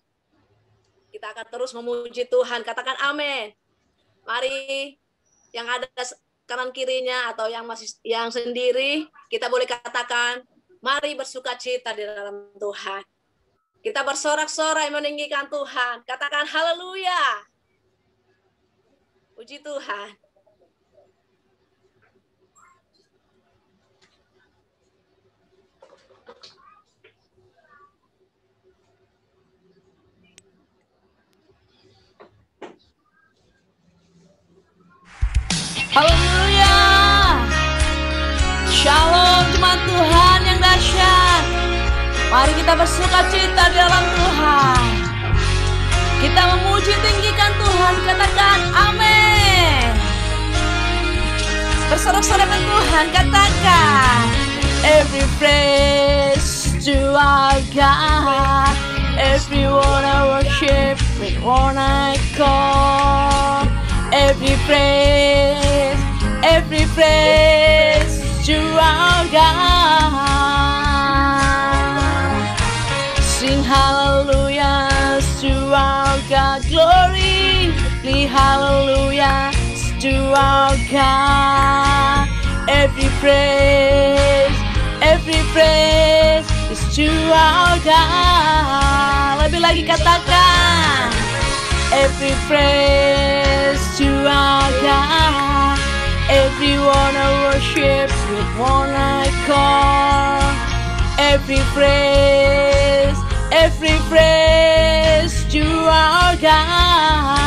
Kita akan terus memuji Tuhan. Katakan amin. Mari yang ada kanan kirinya atau yang sendiri, kita boleh katakan, mari bersuka cita di dalam Tuhan. Kita bersorak-sorai meninggikan Tuhan. Katakan haleluya. Puji Tuhan. Haleluya. Shalom jemaat Tuhan yang dahsyat. Mari kita bersuka cita di dalam Tuhan. Kita memuji tinggikan Tuhan. Katakan amin. Bersorak-sorai dengan Tuhan. Katakan every praise to our God. Everyone I worship with one accord. Every praise to our God. Sing hallelujah to our God. Glory, hallelujah to our God. Every praise is to our God. Lebih lagi katakan. Every praise to our God. Everyone I worship with one accord. Every praise you are God.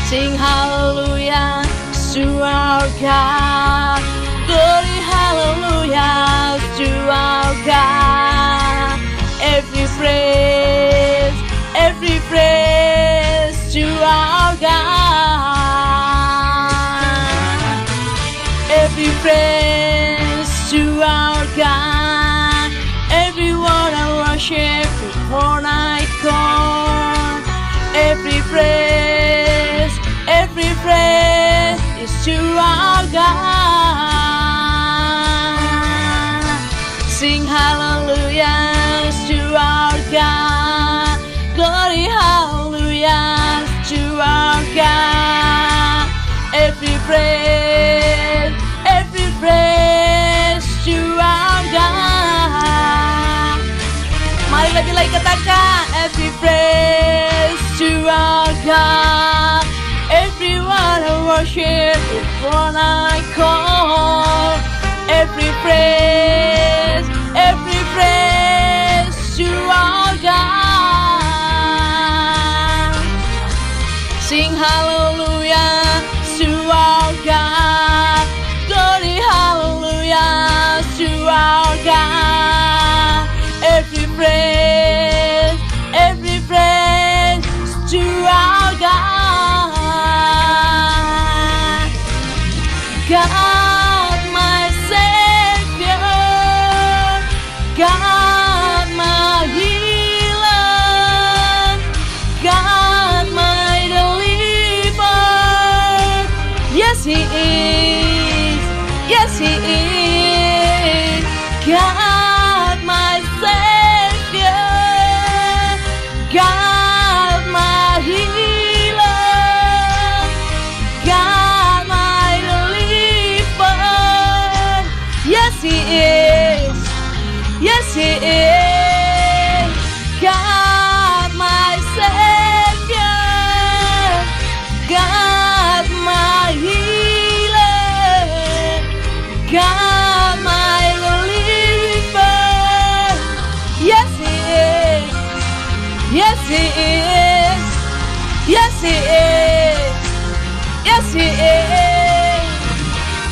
Sing hallelujah to our God. Glory hallelujah to our God. Every praise to our God. Every praise to our God. Everyone I worship before I call. Every praise is to our God. Sing hallelujah to our God. Glory hallelujah to our God. Every praise to our God. Mari lebih lagi katakan every praise to our God. Everyone I worship before I call. Every praise to our God. Sing hallelujah to our God. Glory hallelujah to our God. Every praise to our God. God my Savior, God my healer, God my deliverer. Yes He is, yes He is. God my Savior, God my healer, God my deliverer. Yes He is, yes He is. God my Savior, God my healer, God my deliverer. Yes He is, yes He is, yes He is, yes He is.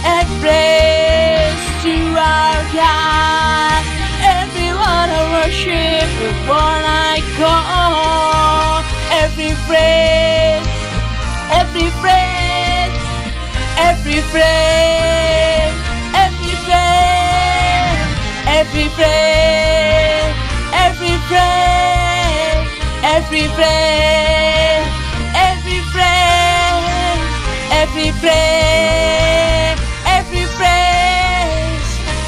And praise to our God. Everyone I worship before I call. Every praise every praise, every praise, every praise, every praise, every praise, every praise, every praise, every praise, every praise,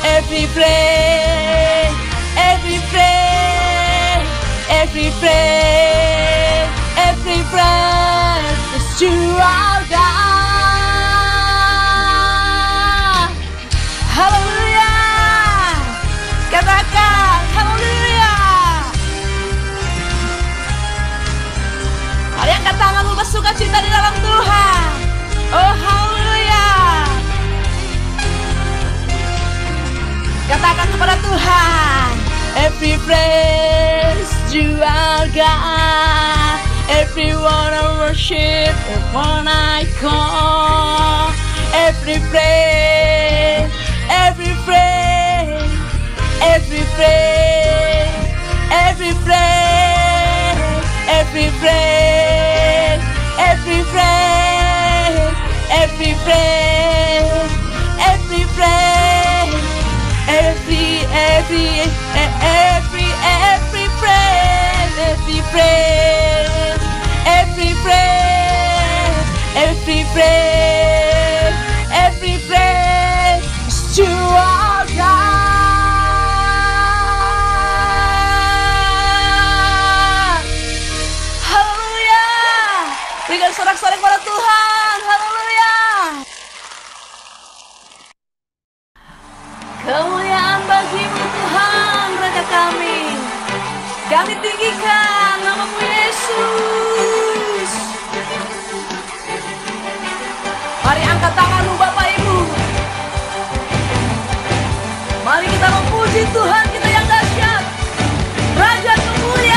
every praise, every praise, every praise, every praise is to our God. Haleluya. Katakan haleluya. Mari angkat tanganmu bersuka cita di dalam Tuhan. Oh haleluya. Katakan kepada Tuhan, every praise to our God. Everyone I worship, everyone I call. Every praise, every praise, every praise, every praise, every praise, every praise, every praise, every praise, every praise, every praise, every praise, every praise, every praise, every praise is to our God. Haleluya. Berikan sorak-sorai kepada Tuhan. Haleluya. Kemuliaan bagimu Tuhan, Raja kami. Kami tinggikan nama-Mu Yesus. Mari angkat tanganmu Bapak Ibu. Mari kita memuji Tuhan kita yang dahsyat, Raja kemuliaan.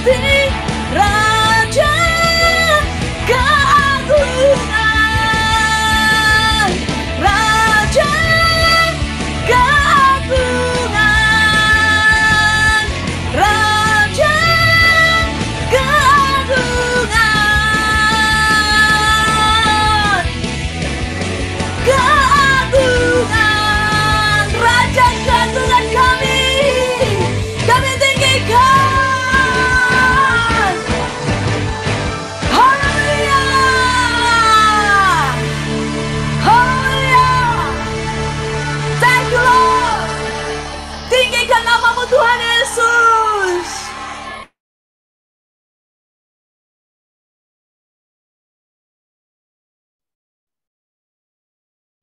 hati Raja keagungan, Raja keagungan, Raja keagungan, keagungan, Raja keagungan kami tinggikan. Haleluya, haleluya, thank you Lord. Tinggikan namamu Tuhan Yesus.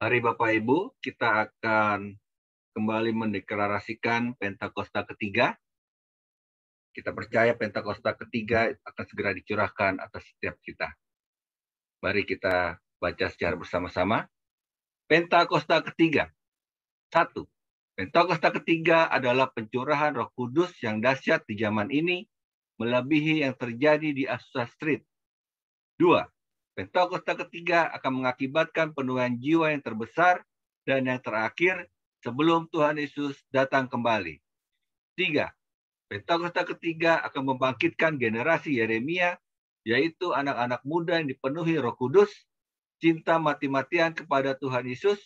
Mari Bapak Ibu, kita akan kembali mendeklarasikan Pentakosta ketiga. Kita percaya Pentakosta ketiga akan segera dicurahkan atas setiap kita. Mari kita baca secara bersama-sama. Pentakosta ketiga. 1. Pentakosta ketiga adalah pencurahan Roh Kudus yang dahsyat di zaman ini, melebihi yang terjadi di Azusa Street. 2. Pentakosta ketiga akan mengakibatkan penuaian jiwa yang terbesar dan yang terakhir sebelum Tuhan Yesus datang kembali. 3. Pentakosta ketiga akan membangkitkan generasi Yeremia, yaitu anak-anak muda yang dipenuhi Roh Kudus, cinta mati-matian kepada Tuhan Yesus,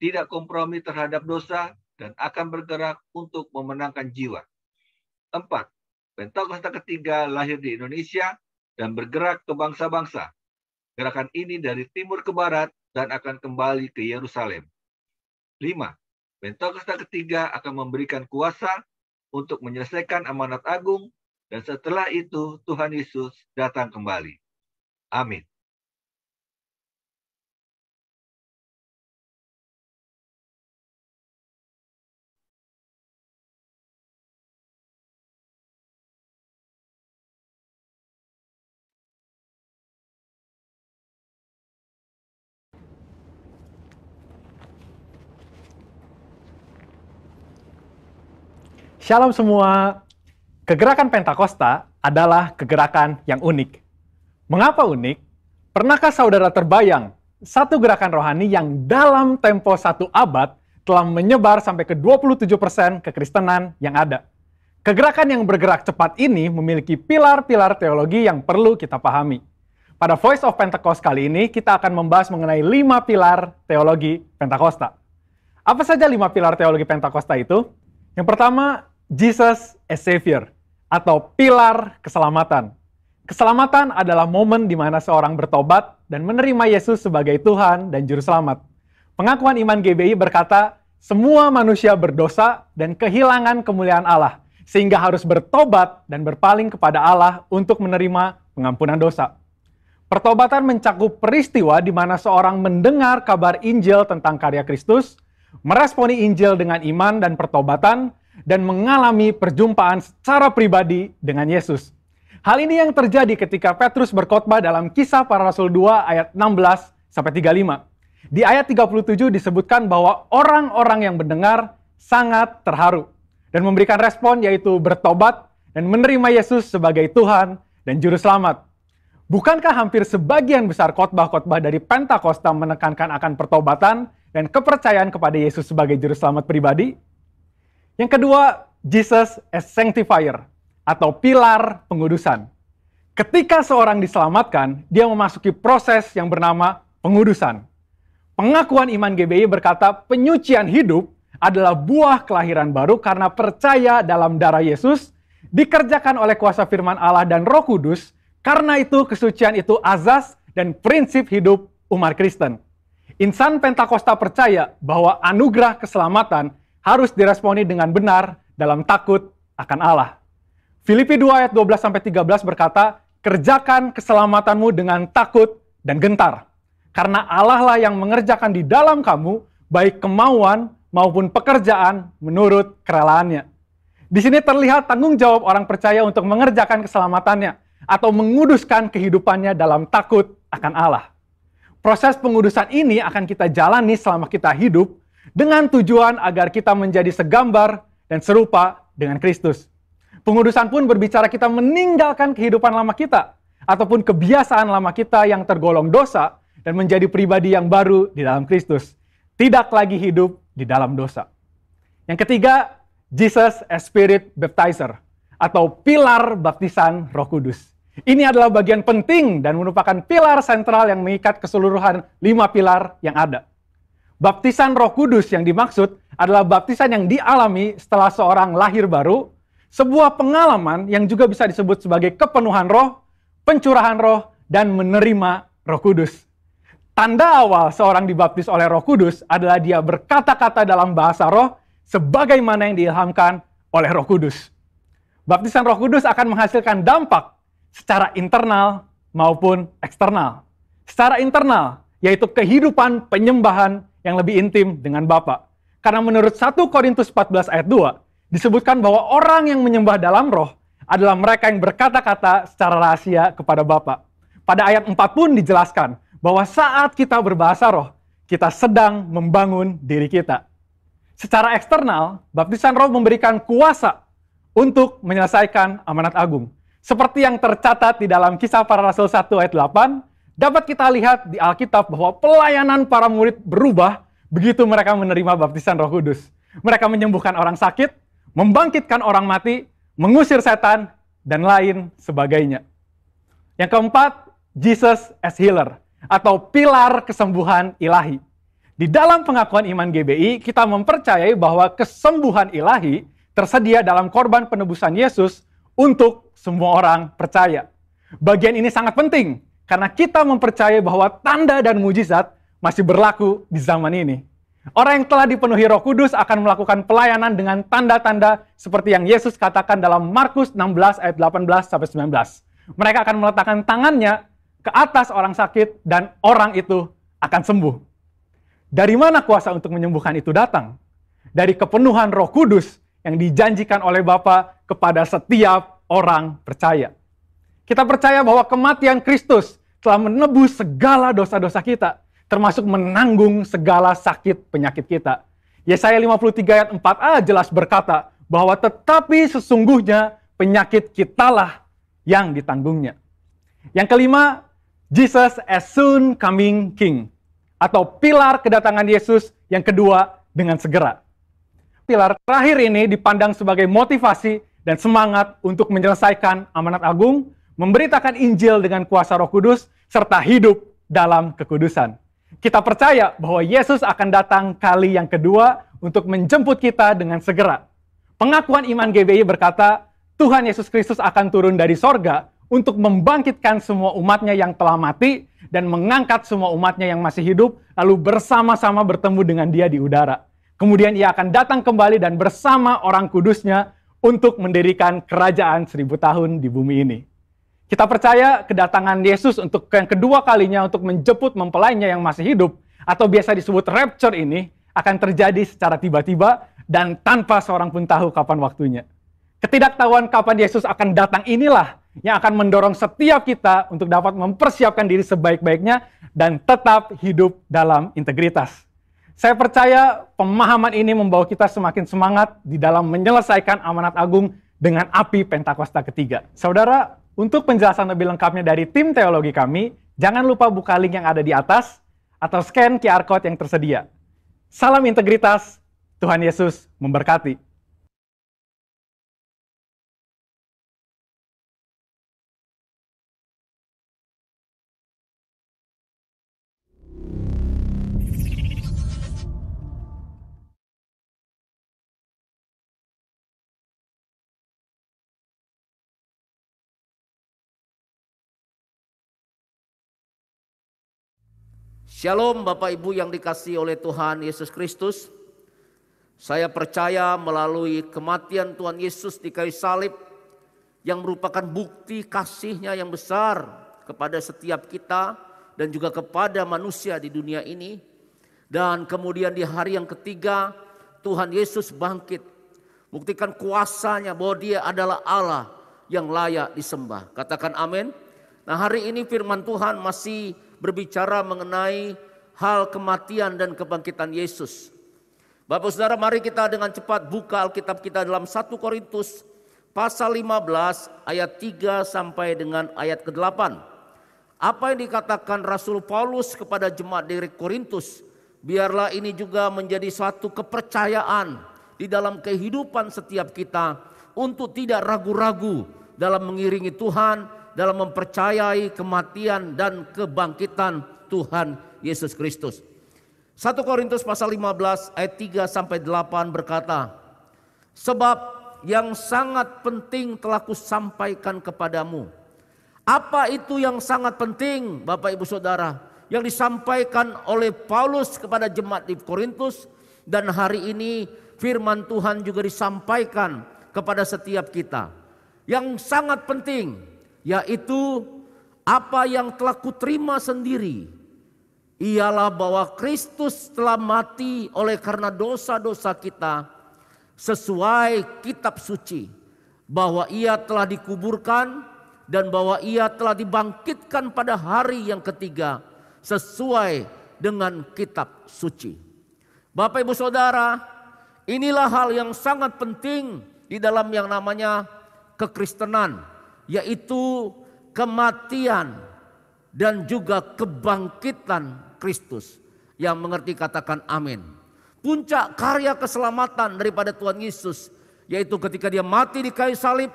tidak kompromi terhadap dosa, dan akan bergerak untuk memenangkan jiwa. 4. Pentakosta ketiga lahir di Indonesia dan bergerak ke bangsa-bangsa. Gerakan ini dari timur ke barat dan akan kembali ke Yerusalem. 5. Pentakosta ketiga akan memberikan kuasa untuk menyelesaikan amanat agung, dan setelah itu Tuhan Yesus datang kembali. Amin. Shalom semua. Kegerakan Pentakosta adalah kegerakan yang unik. Mengapa unik? Pernahkah saudara terbayang satu gerakan rohani yang dalam tempo 1 abad telah menyebar sampai ke 27% kekristenan yang ada? Kegerakan yang bergerak cepat ini memiliki pilar-pilar teologi yang perlu kita pahami. Pada Voice of Pentecost kali ini, kita akan membahas mengenai 5 pilar teologi Pentakosta. Apa saja 5 pilar teologi Pentakosta itu? Yang pertama, Jesus as Savior, atau pilar keselamatan. Keselamatan adalah momen di mana seorang bertobat dan menerima Yesus sebagai Tuhan dan Juru Selamat. Pengakuan iman GBI berkata, semua manusia berdosa dan kehilangan kemuliaan Allah, sehingga harus bertobat dan berpaling kepada Allah untuk menerima pengampunan dosa. Pertobatan mencakup peristiwa di mana seorang mendengar kabar Injil tentang karya Kristus, meresponi Injil dengan iman dan pertobatan, dan mengalami perjumpaan secara pribadi dengan Yesus. Hal ini yang terjadi ketika Petrus berkhotbah dalam Kisah Para Rasul 2 ayat 16-35. Di ayat 37 disebutkan bahwa orang-orang yang mendengar sangat terharu dan memberikan respon yaitu bertobat dan menerima Yesus sebagai Tuhan dan Juru Selamat. Bukankah hampir sebagian besar khotbah-khotbah dari Pentakosta menekankan akan pertobatan dan kepercayaan kepada Yesus sebagai Juru Selamat pribadi? Yang kedua, Jesus as Sanctifier, atau pilar pengudusan. Ketika seorang diselamatkan, dia memasuki proses yang bernama pengudusan. Pengakuan iman GBI berkata penyucian hidup adalah buah kelahiran baru karena percaya dalam darah Yesus, dikerjakan oleh kuasa firman Allah dan Roh Kudus, karena itu kesucian itu azas dan prinsip hidup umat Kristen. Insan Pentakosta percaya bahwa anugerah keselamatan harus diresponi dengan benar dalam takut akan Allah. Filipi 2 ayat 12-13 berkata, kerjakan keselamatanmu dengan takut dan gentar. Karena Allah lah yang mengerjakan di dalam kamu, baik kemauan maupun pekerjaan menurut kerelaannya. Di sini terlihat tanggung jawab orang percaya untuk mengerjakan keselamatannya, atau menguduskan kehidupannya dalam takut akan Allah. Proses pengudusan ini akan kita jalani selama kita hidup, dengan tujuan agar kita menjadi segambar dan serupa dengan Kristus. Pengudusan pun berbicara kita meninggalkan kehidupan lama kita, ataupun kebiasaan lama kita yang tergolong dosa, dan menjadi pribadi yang baru di dalam Kristus. Tidak lagi hidup di dalam dosa. Yang ketiga, Jesus as Spirit Baptizer, atau pilar baptisan Roh Kudus. Ini adalah bagian penting dan merupakan pilar sentral yang mengikat keseluruhan 5 pilar yang ada. Baptisan Roh Kudus yang dimaksud adalah baptisan yang dialami setelah seorang lahir baru, sebuah pengalaman yang juga bisa disebut sebagai kepenuhan roh, pencurahan roh, dan menerima Roh Kudus. Tanda awal seorang dibaptis oleh Roh Kudus adalah dia berkata-kata dalam bahasa roh sebagaimana yang diilhamkan oleh Roh Kudus. Baptisan Roh Kudus akan menghasilkan dampak secara internal maupun eksternal. Secara internal, yaitu kehidupan penyembahan yang lebih intim dengan Bapa. Karena menurut 1 Korintus 14 ayat 2, disebutkan bahwa orang yang menyembah dalam roh adalah mereka yang berkata-kata secara rahasia kepada Bapa. Pada ayat 4 pun dijelaskan bahwa saat kita berbahasa roh, kita sedang membangun diri kita. Secara eksternal, baptisan roh memberikan kuasa untuk menyelesaikan amanat agung. Seperti yang tercatat di dalam Kisah Para Rasul 1 ayat 8, dapat kita lihat di Alkitab bahwa pelayanan para murid berubah begitu mereka menerima baptisan Roh Kudus. Mereka menyembuhkan orang sakit, membangkitkan orang mati, mengusir setan, dan lain sebagainya. Yang keempat, Jesus as Healer, atau pilar kesembuhan ilahi. Di dalam pengakuan iman GBI, kita mempercayai bahwa kesembuhan ilahi tersedia dalam korban penebusan Yesus untuk semua orang percaya. Bagian ini sangat penting, karena kita mempercayai bahwa tanda dan mujizat masih berlaku di zaman ini. Orang yang telah dipenuhi Roh Kudus akan melakukan pelayanan dengan tanda-tanda seperti yang Yesus katakan dalam Markus 16 ayat 18-19. Mereka akan meletakkan tangannya ke atas orang sakit dan orang itu akan sembuh. Dari mana kuasa untuk menyembuhkan itu datang? Dari kepenuhan Roh Kudus yang dijanjikan oleh Bapa kepada setiap orang percaya. Kita percaya bahwa kematian Kristus telah menebus segala dosa-dosa kita, termasuk menanggung segala sakit penyakit kita. Yesaya 53 ayat 4a jelas berkata bahwa tetapi sesungguhnya penyakit kitalah yang ditanggungnya. Yang kelima, Jesus as soon coming King, atau pilar kedatangan Yesus yang kedua dengan segera. Pilar terakhir ini dipandang sebagai motivasi dan semangat untuk menyelesaikan amanat agung, memberitakan Injil dengan kuasa Roh Kudus, serta hidup dalam kekudusan. Kita percaya bahwa Yesus akan datang kali yang kedua untuk menjemput kita dengan segera. Pengakuan iman GBI berkata, Tuhan Yesus Kristus akan turun dari sorga untuk membangkitkan semua umatnya yang telah mati dan mengangkat semua umatnya yang masih hidup, lalu bersama-sama bertemu dengan dia di udara. Kemudian ia akan datang kembali dan bersama orang kudusnya untuk mendirikan kerajaan 1000 tahun di bumi ini. Kita percaya kedatangan Yesus untuk yang kedua kalinya untuk menjemput mempelainya yang masih hidup, atau biasa disebut rapture ini, akan terjadi secara tiba-tiba dan tanpa seorang pun tahu kapan waktunya. Ketidaktahuan kapan Yesus akan datang inilah yang akan mendorong setiap kita untuk dapat mempersiapkan diri sebaik-baiknya dan tetap hidup dalam integritas. Saya percaya pemahaman ini membawa kita semakin semangat di dalam menyelesaikan amanat agung dengan api Pentakosta ketiga. Saudara, untuk penjelasan lebih lengkapnya dari tim teologi kami, jangan lupa buka link yang ada di atas atau scan QR Code yang tersedia. Salam integritas, Tuhan Yesus memberkati. Shalom Bapak Ibu yang dikasihi oleh Tuhan Yesus Kristus. Saya percaya melalui kematian Tuhan Yesus di kayu salib yang merupakan bukti kasih-Nya yang besar kepada setiap kita dan juga kepada manusia di dunia ini. Dan kemudian di hari yang ketiga Tuhan Yesus bangkit, buktikan kuasa-Nya bahwa Dia adalah Allah yang layak disembah. Katakan amin. Nah, hari ini firman Tuhan masih berbicara mengenai hal kematian dan kebangkitan Yesus. Bapak Saudara, mari kita dengan cepat buka Alkitab kita dalam 1 Korintus pasal 15 ayat 3 sampai dengan ayat ke-8. Apa yang dikatakan Rasul Paulus kepada jemaat di Korintus, biarlah ini juga menjadi suatu kepercayaan di dalam kehidupan setiap kita untuk tidak ragu-ragu dalam mengiringi Tuhan, dalam mempercayai kematian dan kebangkitan Tuhan Yesus Kristus. 1 Korintus pasal 15 ayat 3 sampai 8 berkata, sebab yang sangat penting telah kusampaikan kepadamu. Apa itu yang sangat penting, Bapak Ibu Saudara, yang disampaikan oleh Paulus kepada jemaat di Korintus, dan hari ini firman Tuhan juga disampaikan kepada setiap kita. Yang sangat penting yaitu apa yang telah kuterima sendiri, ialah bahwa Kristus telah mati oleh karena dosa-dosa kita sesuai kitab suci, bahwa ia telah dikuburkan dan bahwa ia telah dibangkitkan pada hari yang ketiga sesuai dengan kitab suci. Bapak Ibu Saudara, inilah hal yang sangat penting di dalam yang namanya kekristenan, yaitu kematian dan juga kebangkitan Kristus. Yang mengerti katakan amin. Puncak karya keselamatan daripada Tuhan Yesus, yaitu ketika dia mati di kayu salib,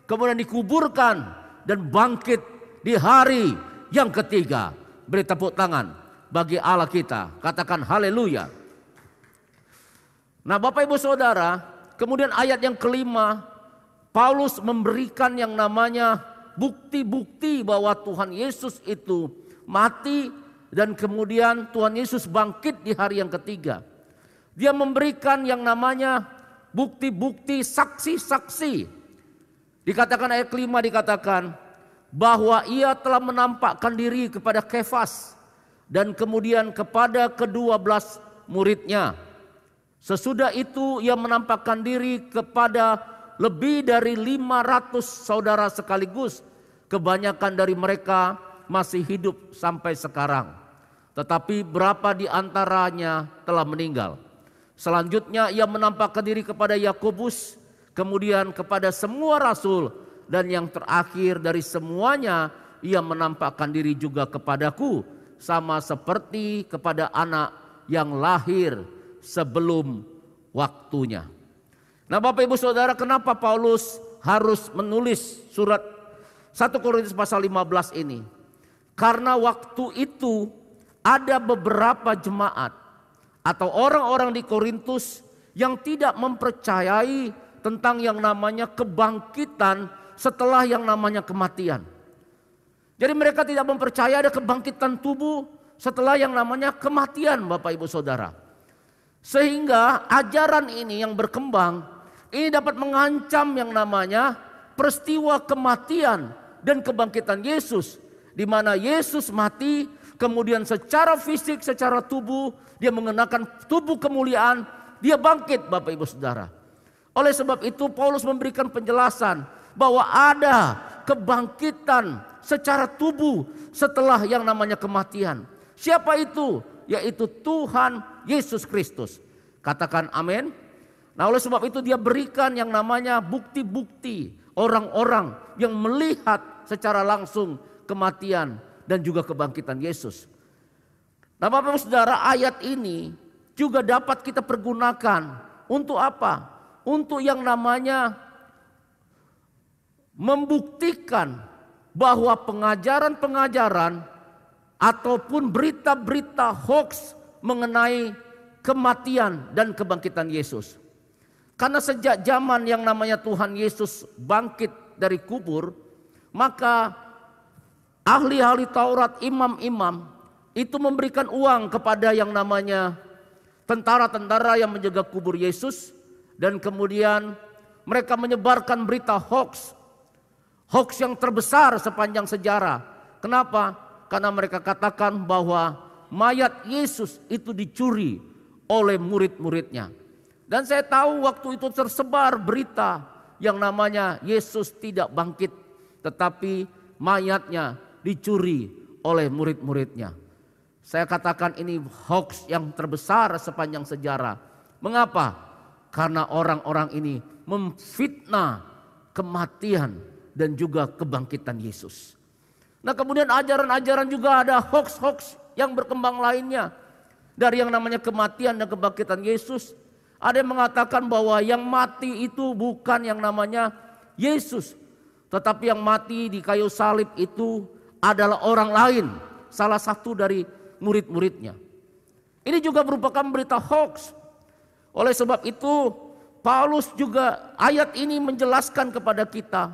kemudian dikuburkan dan bangkit di hari yang ketiga. Beri tepuk tangan bagi Allah kita, katakan haleluya. Nah Bapak Ibu Saudara, kemudian ayat yang kelima, Paulus memberikan yang namanya bukti-bukti bahwa Tuhan Yesus itu mati dan kemudian Tuhan Yesus bangkit di hari yang ketiga. Dia memberikan yang namanya bukti-bukti saksi-saksi. Dikatakan ayat kelima, dikatakan bahwa ia telah menampakkan diri kepada Kefas dan kemudian kepada ke-12 muridnya. Sesudah itu ia menampakkan diri kepada lebih dari 500 saudara sekaligus. Kebanyakan dari mereka masih hidup sampai sekarang, tetapi berapa di antaranya telah meninggal. Selanjutnya ia menampakkan diri kepada Yakobus, kemudian kepada semua rasul, dan yang terakhir dari semuanya ia menampakkan diri juga kepadaku, sama seperti kepada anak yang lahir sebelum waktunya. Nah Bapak Ibu Saudara, kenapa Paulus harus menulis surat 1 Korintus pasal 15 ini? Karena waktu itu ada beberapa jemaat atau orang-orang di Korintus yang tidak mempercayai tentang yang namanya kebangkitan setelah yang namanya kematian. Jadi mereka tidak mempercaya ada kebangkitan tubuh setelah yang namanya kematian, Bapak Ibu Saudara. Sehingga ajaran ini yang berkembang ini dapat mengancam yang namanya peristiwa kematian dan kebangkitan Yesus, di mana Yesus mati, kemudian secara fisik, secara tubuh dia mengenakan tubuh kemuliaan, dia bangkit, Bapak Ibu Saudara. Oleh sebab itu Paulus memberikan penjelasan bahwa ada kebangkitan secara tubuh setelah yang namanya kematian. Siapa itu? Yaitu Tuhan Yesus Kristus. Katakan amin. Nah oleh sebab itu dia berikan yang namanya bukti-bukti orang-orang yang melihat secara langsung kematian dan juga kebangkitan Yesus. Nah Bapak Ibu Saudara, ayat ini juga dapat kita pergunakan untuk apa? Untuk yang namanya membuktikan bahwa pengajaran-pengajaran ataupun berita-berita hoax mengenai kematian dan kebangkitan Yesus. Karena sejak zaman yang namanya Tuhan Yesus bangkit dari kubur, maka ahli-ahli Taurat, imam-imam itu memberikan uang kepada yang namanya tentara-tentara yang menjaga kubur Yesus, dan kemudian mereka menyebarkan berita hoax yang terbesar sepanjang sejarah. Kenapa? Karena mereka katakan bahwa mayat Yesus itu dicuri oleh murid-muridnya. Dan saya tahu waktu itu tersebar berita yang namanya Yesus tidak bangkit, tetapi mayatnya dicuri oleh murid-muridnya. Saya katakan ini hoax yang terbesar sepanjang sejarah. Mengapa? Karena orang-orang ini memfitnah kematian, dan juga kebangkitan Yesus. Nah kemudian ajaran-ajaran juga ada hoax-hoax yang berkembang lainnya. Dari yang namanya kematian dan kebangkitan Yesus. Ada yang mengatakan bahwa yang mati itu bukan yang namanya Yesus. Tetapi yang mati di kayu salib itu adalah orang lain. Salah satu dari murid-muridnya. Ini juga merupakan berita hoax. Oleh sebab itu Paulus juga ayat ini menjelaskan kepada kita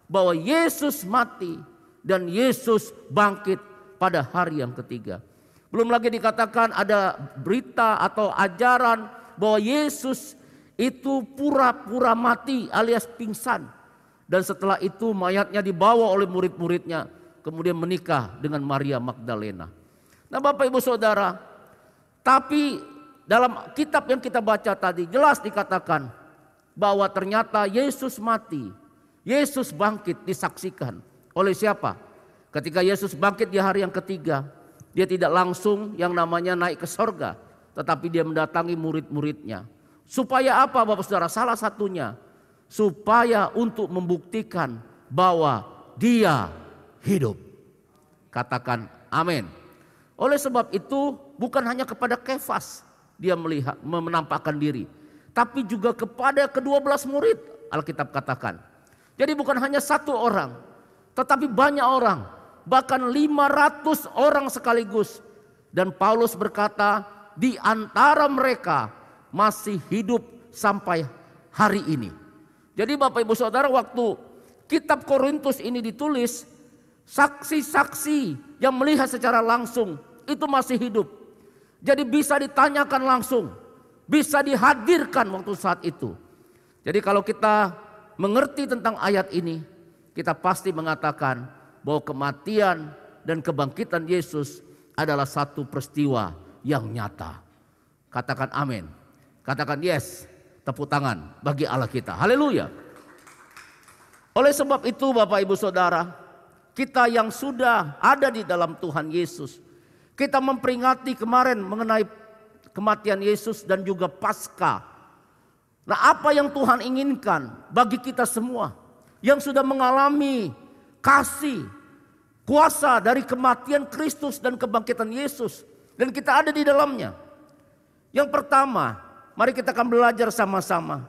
bahwa Yesus mati dan Yesus bangkit pada hari yang ketiga. Belum lagi dikatakan ada berita atau ajaran bahwa Yesus itu pura-pura mati alias pingsan. Dan setelah itu mayatnya dibawa oleh murid-muridnya. Kemudian menikah dengan Maria Magdalena. Nah Bapak Ibu Saudara. Tapi dalam kitab yang kita baca tadi jelas dikatakan bahwa ternyata Yesus mati. Yesus bangkit disaksikan. Oleh siapa? Ketika Yesus bangkit di hari yang ketiga. Dia tidak langsung yang namanya naik ke sorga. Tetapi dia mendatangi murid-muridnya. Supaya apa Bapak Saudara? Salah satunya. Supaya untuk membuktikan bahwa dia hidup. Katakan amin. Oleh sebab itu bukan hanya kepada Kefas dia melihat menampakkan diri. Tapi juga kepada ke-12 murid Alkitab katakan. Jadi bukan hanya satu orang. Tetapi banyak orang. Bahkan 500 orang sekaligus. Dan Paulus berkata di antara mereka masih hidup sampai hari ini. Jadi Bapak Ibu Saudara waktu kitab Korintus ini ditulis. Saksi-saksi yang melihat secara langsung itu masih hidup. Jadi bisa ditanyakan langsung. Bisa dihadirkan waktu saat itu. Jadi kalau kita mengerti tentang ayat ini. Kita pasti mengatakan bahwa kematian dan kebangkitan Yesus adalah satu peristiwa yang nyata. Katakan amin. Katakan yes. Tepuk tangan bagi Allah kita. Haleluya. Oleh sebab itu Bapak Ibu Saudara. Kita yang sudah ada di dalam Tuhan Yesus. Kita memperingati kemarin mengenai kematian Yesus dan juga Paskah. Nah apa yang Tuhan inginkan bagi kita semua. Yang sudah mengalami kasih, kuasa dari kematian Kristus dan kebangkitan Yesus. Dan kita ada di dalamnya. Yang pertama, mari kita akan belajar sama-sama.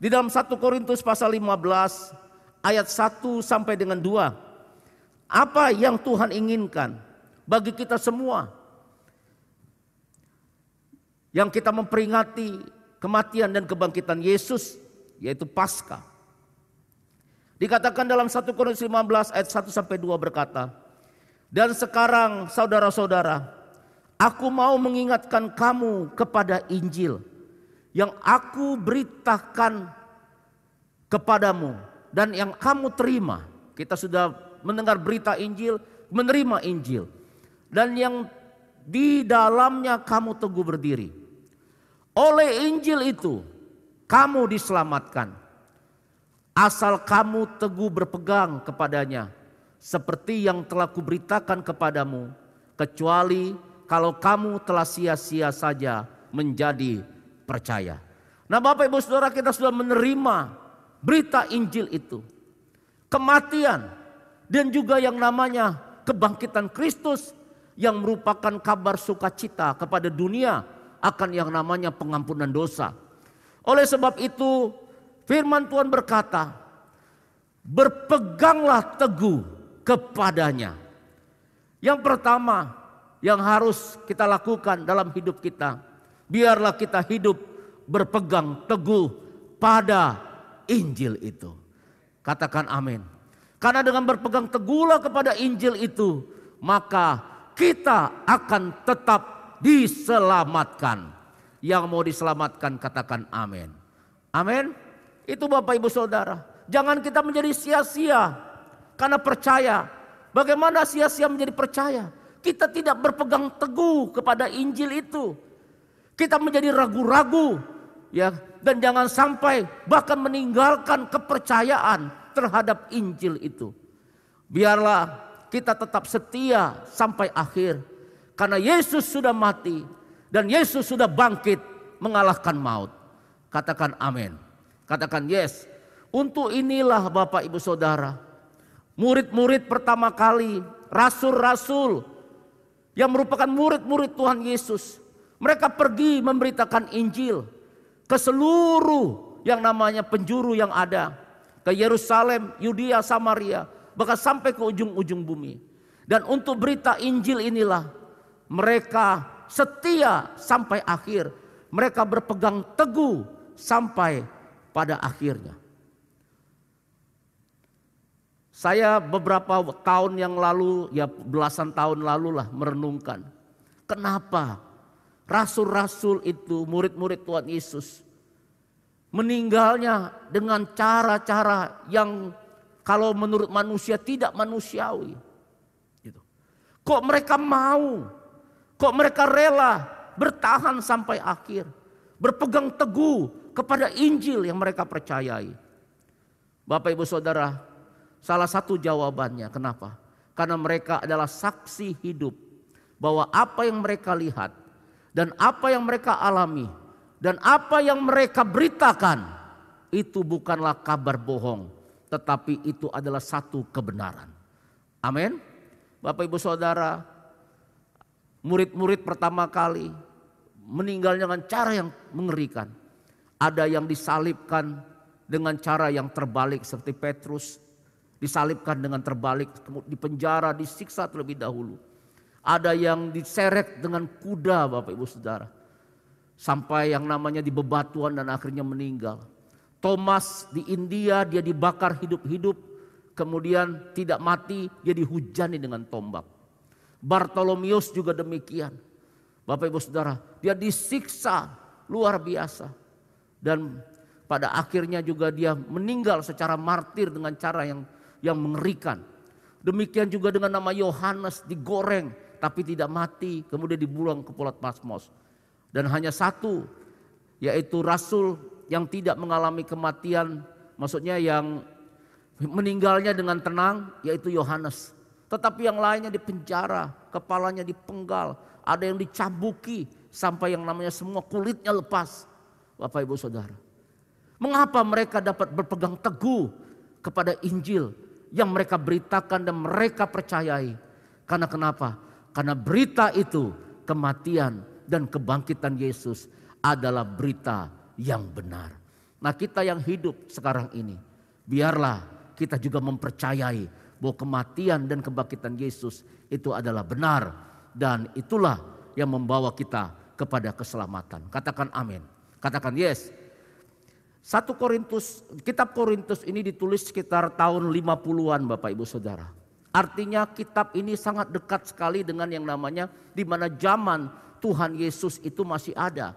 Di dalam 1 Korintus pasal 15 ayat 1 sampai dengan 2. Apa yang Tuhan inginkan bagi kita semua. Yang kita memperingati kematian dan kebangkitan Yesus, yaitu Paskah. Dikatakan dalam 1 Korintus 15 ayat 1 sampai 2 berkata, dan sekarang saudara-saudara, aku mau mengingatkan kamu kepada Injil yang aku beritakan kepadamu dan yang kamu terima. Kita sudah mendengar berita Injil, menerima Injil. Dan yang di dalamnya kamu teguh berdiri. Oleh Injil itu kamu diselamatkan. Asal kamu teguh berpegang kepadanya. Seperti yang telah kuberitakan kepadamu. Kecuali kalau kamu telah sia-sia saja menjadi percaya. Nah Bapak Ibu Saudara, kita sudah menerima berita Injil itu. Kematian dan juga yang namanya kebangkitan Kristus. Yang merupakan kabar sukacita kepada dunia akan yang namanya pengampunan dosa. Oleh sebab itu firman Tuhan berkata, berpeganglah teguh kepadanya. Yang pertama yang harus kita lakukan dalam hidup kita, biarlah kita hidup berpegang teguh pada Injil itu. Katakan amin. Karena dengan berpegang teguhlah kepada Injil itu, maka kita akan tetap diselamatkan. Yang mau diselamatkan katakan amin. Amin. Itu Bapak Ibu Saudara. Jangan kita menjadi sia-sia karena percaya. Bagaimana sia-sia menjadi percaya? Kita tidak berpegang teguh kepada Injil itu. Kita menjadi ragu-ragu, ya, dan jangan sampai bahkan meninggalkan kepercayaan terhadap Injil itu. Biarlah kita tetap setia sampai akhir. Karena Yesus sudah mati dan Yesus sudah bangkit mengalahkan maut. Katakan amin. Katakan yes. Untuk inilah Bapak Ibu Saudara, murid-murid pertama kali, rasul-rasul yang merupakan murid-murid Tuhan Yesus, mereka pergi memberitakan Injil ke seluruh yang namanya penjuru yang ada, ke Yerusalem, Yudea, Samaria, bahkan sampai ke ujung-ujung bumi. Dan untuk berita Injil inilah mereka setia sampai akhir. Mereka berpegang teguh sampai pada akhirnya. Saya beberapa tahun yang lalu, ya belasan tahun lalu lah, merenungkan. Kenapa rasul-rasul itu, murid-murid Tuhan Yesus, meninggalnya dengan cara-cara yang kalau menurut manusia tidak manusiawi. Gitu. Kok mereka mau, kok mereka rela bertahan sampai akhir, berpegang teguh kepada Injil yang mereka percayai. Bapak Ibu Saudara, salah satu jawabannya kenapa? Karena mereka adalah saksi hidup bahwa apa yang mereka lihat dan apa yang mereka alami dan apa yang mereka beritakan itu bukanlah kabar bohong, tetapi itu adalah satu kebenaran. Amin. Bapak Ibu Saudara, murid-murid pertama kali meninggal dengan cara yang mengerikan. Ada yang disalibkan dengan cara yang terbalik seperti Petrus. Disalibkan dengan terbalik, dipenjara, disiksa terlebih dahulu. Ada yang diseret dengan kuda Bapak Ibu Saudara. Sampai yang namanya di bebatuan dan akhirnya meninggal. Thomas di India dia dibakar hidup-hidup. Kemudian tidak mati, dia dihujani dengan tombak. Bartolomeus juga demikian. Bapak Ibu Saudara, dia disiksa luar biasa. Dan pada akhirnya juga dia meninggal secara martir dengan cara yang mengerikan. Demikian juga dengan nama Yohanes, digoreng tapi tidak mati, kemudian dibuang ke Pulau Patmos. Dan hanya satu, yaitu rasul yang tidak mengalami kematian, maksudnya yang meninggalnya dengan tenang, yaitu Yohanes. Tetapi yang lainnya dipenjara, kepalanya dipenggal, ada yang dicabuki sampai yang namanya semua kulitnya lepas. Bapak Ibu Saudara, mengapa mereka dapat berpegang teguh kepada Injil yang mereka beritakan dan mereka percayai? Karena kenapa? Karena berita itu, kematian dan kebangkitan Yesus adalah berita yang benar. Nah, kita yang hidup sekarang ini, biarlah kita juga mempercayai bahwa kematian dan kebangkitan Yesus itu adalah benar. Dan itulah yang membawa kita kepada keselamatan. Katakan amin. Katakan yes. Kitab Korintus ini ditulis sekitar tahun 50-an Bapak Ibu Saudara. Artinya kitab ini sangat dekat sekali dengan yang namanya di mana zaman Tuhan Yesus itu masih ada.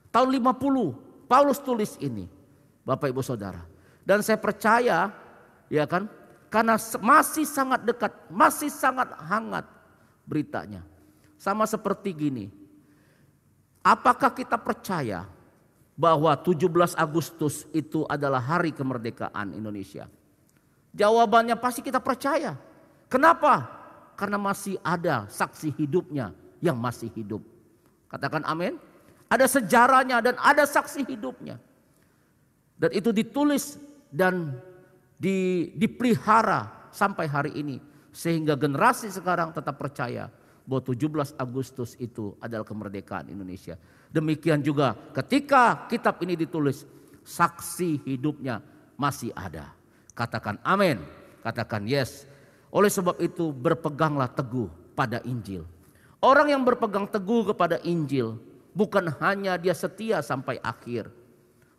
Tahun 50 Paulus tulis ini Bapak Ibu Saudara. Dan saya percaya ya kan, karena masih sangat dekat, masih sangat hangat beritanya. Sama seperti gini. Apakah kita percaya bahwa 17 Agustus itu adalah hari kemerdekaan Indonesia? Jawabannya pasti kita percaya. Kenapa? Karena masih ada saksi hidupnya yang masih hidup. Katakan amin. Ada sejarahnya dan ada saksi hidupnya. Dan itu ditulis dan dipelihara sampai hari ini. Sehingga generasi sekarang tetap percaya bahwa 17 Agustus itu adalah kemerdekaan Indonesia. Demikian juga ketika kitab ini ditulis, saksi hidupnya masih ada. Katakan amin, katakan yes. Oleh sebab itu berpeganglah teguh pada Injil. Orang yang berpegang teguh kepada Injil bukan hanya dia setia sampai akhir.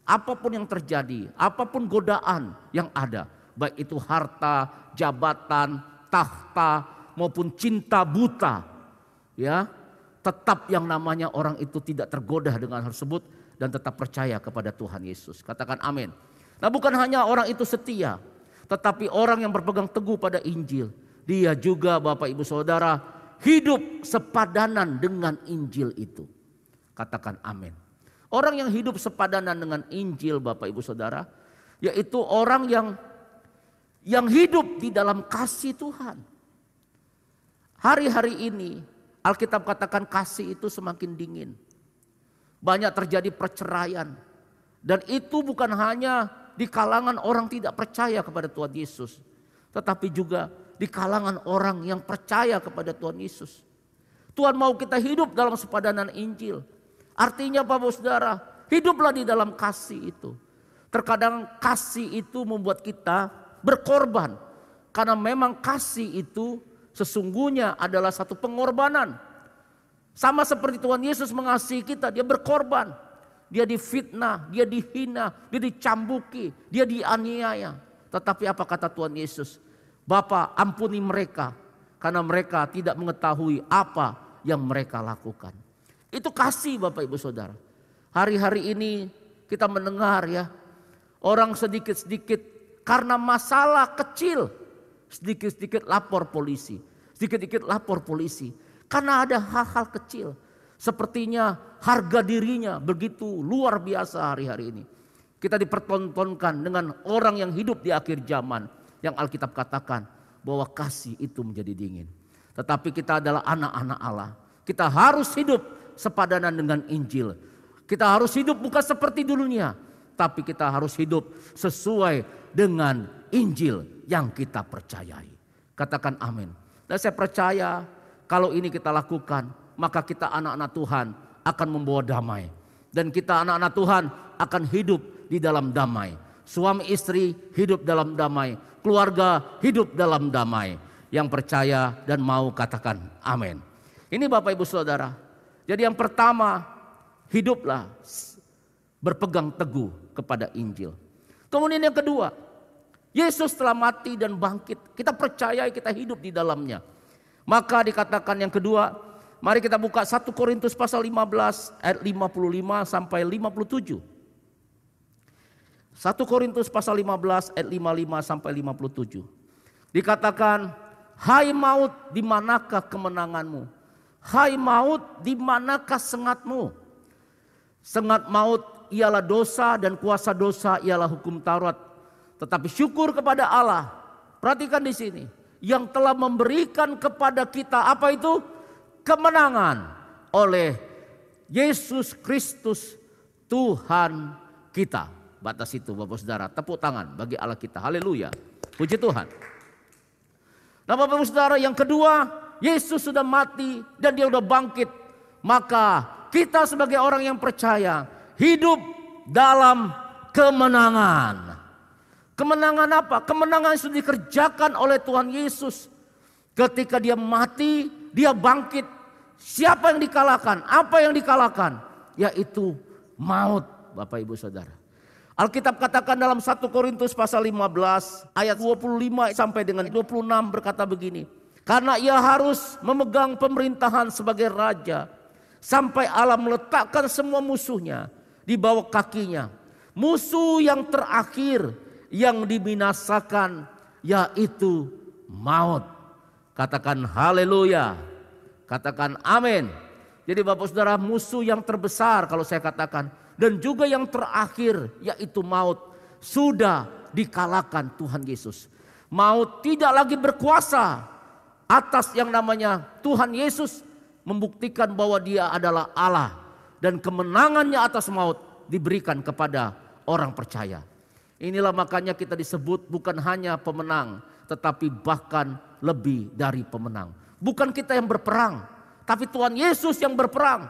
Apapun yang terjadi, apapun godaan yang ada, baik itu harta, jabatan, tahta maupun cinta buta, ya, tetap yang namanya orang itu tidak tergoda dengan hal tersebut dan tetap percaya kepada Tuhan Yesus. Katakan amin. Nah, bukan hanya orang itu setia, tetapi orang yang berpegang teguh pada Injil, dia juga Bapak Ibu Saudara hidup sepadanan dengan Injil itu. Katakan amin. Orang yang hidup sepadanan dengan Injil Bapak Ibu Saudara, yaitu orang yang hidup di dalam kasih Tuhan. Hari-hari ini Alkitab katakan kasih itu semakin dingin. Banyak terjadi perceraian. Dan itu bukan hanya di kalangan orang tidak percaya kepada Tuhan Yesus, tetapi juga di kalangan orang yang percaya kepada Tuhan Yesus. Tuhan mau kita hidup dalam sepadanan Injil. Artinya Bapak Saudara, hiduplah di dalam kasih itu. Terkadang kasih itu membuat kita berkorban. Karena memang kasih itu sesungguhnya adalah satu pengorbanan. Sama seperti Tuhan Yesus mengasihi kita, dia berkorban. Dia difitnah, dia dihina, dia dicambuki, dia dianiaya. Tetapi apa kata Tuhan Yesus? Bapa, ampuni mereka karena mereka tidak mengetahui apa yang mereka lakukan. Itu kasih Bapak Ibu Saudara. Hari-hari ini kita mendengar ya, orang sedikit-sedikit karena masalah kecil, sedikit-sedikit lapor polisi, sedikit-sedikit lapor polisi. Karena ada hal-hal kecil. Sepertinya harga dirinya begitu luar biasa hari-hari ini. Kita dipertontonkan dengan orang yang hidup di akhir zaman. Yang Alkitab katakan bahwa kasih itu menjadi dingin. Tetapi kita adalah anak-anak Allah. Kita harus hidup sepadanan dengan Injil. Kita harus hidup bukan seperti dulunya. Tapi kita harus hidup sesuai dengan Injil yang kita percayai. Katakan amin. Dan saya percaya kalau ini kita lakukan, maka kita anak-anak Tuhan akan membawa damai. Dan kita anak-anak Tuhan akan hidup di dalam damai. Suami istri hidup dalam damai. Keluarga hidup dalam damai. Yang percaya dan mau katakan amin. Ini Bapak Ibu Saudara. Jadi yang pertama, hiduplah berpegang teguh kepada Injil. Kemudian yang kedua, Yesus telah mati dan bangkit. Kita percaya, kita hidup di dalamnya. Maka dikatakan yang kedua, mari kita buka 1 Korintus pasal 15 ayat 55 sampai 57. 1 Korintus pasal 15 ayat 55 sampai 57. Dikatakan, hai maut, di manakah kemenanganmu? Hai maut, di manakah sengatmu? Sengat maut ialah dosa dan kuasa dosa ialah hukum Taurat. Tetapi syukur kepada Allah. Perhatikan di sini, yang telah memberikan kepada kita apa itu? Kemenangan oleh Yesus Kristus Tuhan kita. Batas itu Bapak Saudara, tepuk tangan bagi Allah kita. Haleluya. Puji Tuhan. Nah Bapak Saudara, yang kedua, Yesus sudah mati dan dia sudah bangkit. Maka kita sebagai orang yang percaya hidup dalam kemenangan. Kemenangan apa? Kemenangan yang sudah dikerjakan oleh Tuhan Yesus. Ketika dia mati, dia bangkit. Siapa yang dikalahkan? Apa yang dikalahkan? Yaitu maut, Bapak Ibu Saudara. Alkitab katakan dalam 1 Korintus pasal 15 ayat 25 sampai dengan 26 berkata begini. Karena ia harus memegang pemerintahan sebagai raja sampai Allah meletakkan semua musuhnya di bawah kakinya. Musuh yang terakhir yang dibinasakan yaitu maut. Katakan haleluya. Katakan amin. Jadi Bapak Saudara, musuh yang terbesar kalau saya katakan dan juga yang terakhir yaitu maut sudah dikalahkan Tuhan Yesus. Maut tidak lagi berkuasa atas yang namanya Tuhan Yesus, membuktikan bahwa dia adalah Allah. Dan kemenangannya atas maut diberikan kepada orang percaya. Inilah makanya kita disebut bukan hanya pemenang, tetapi bahkan lebih dari pemenang. Bukan kita yang berperang, tapi Tuhan Yesus yang berperang.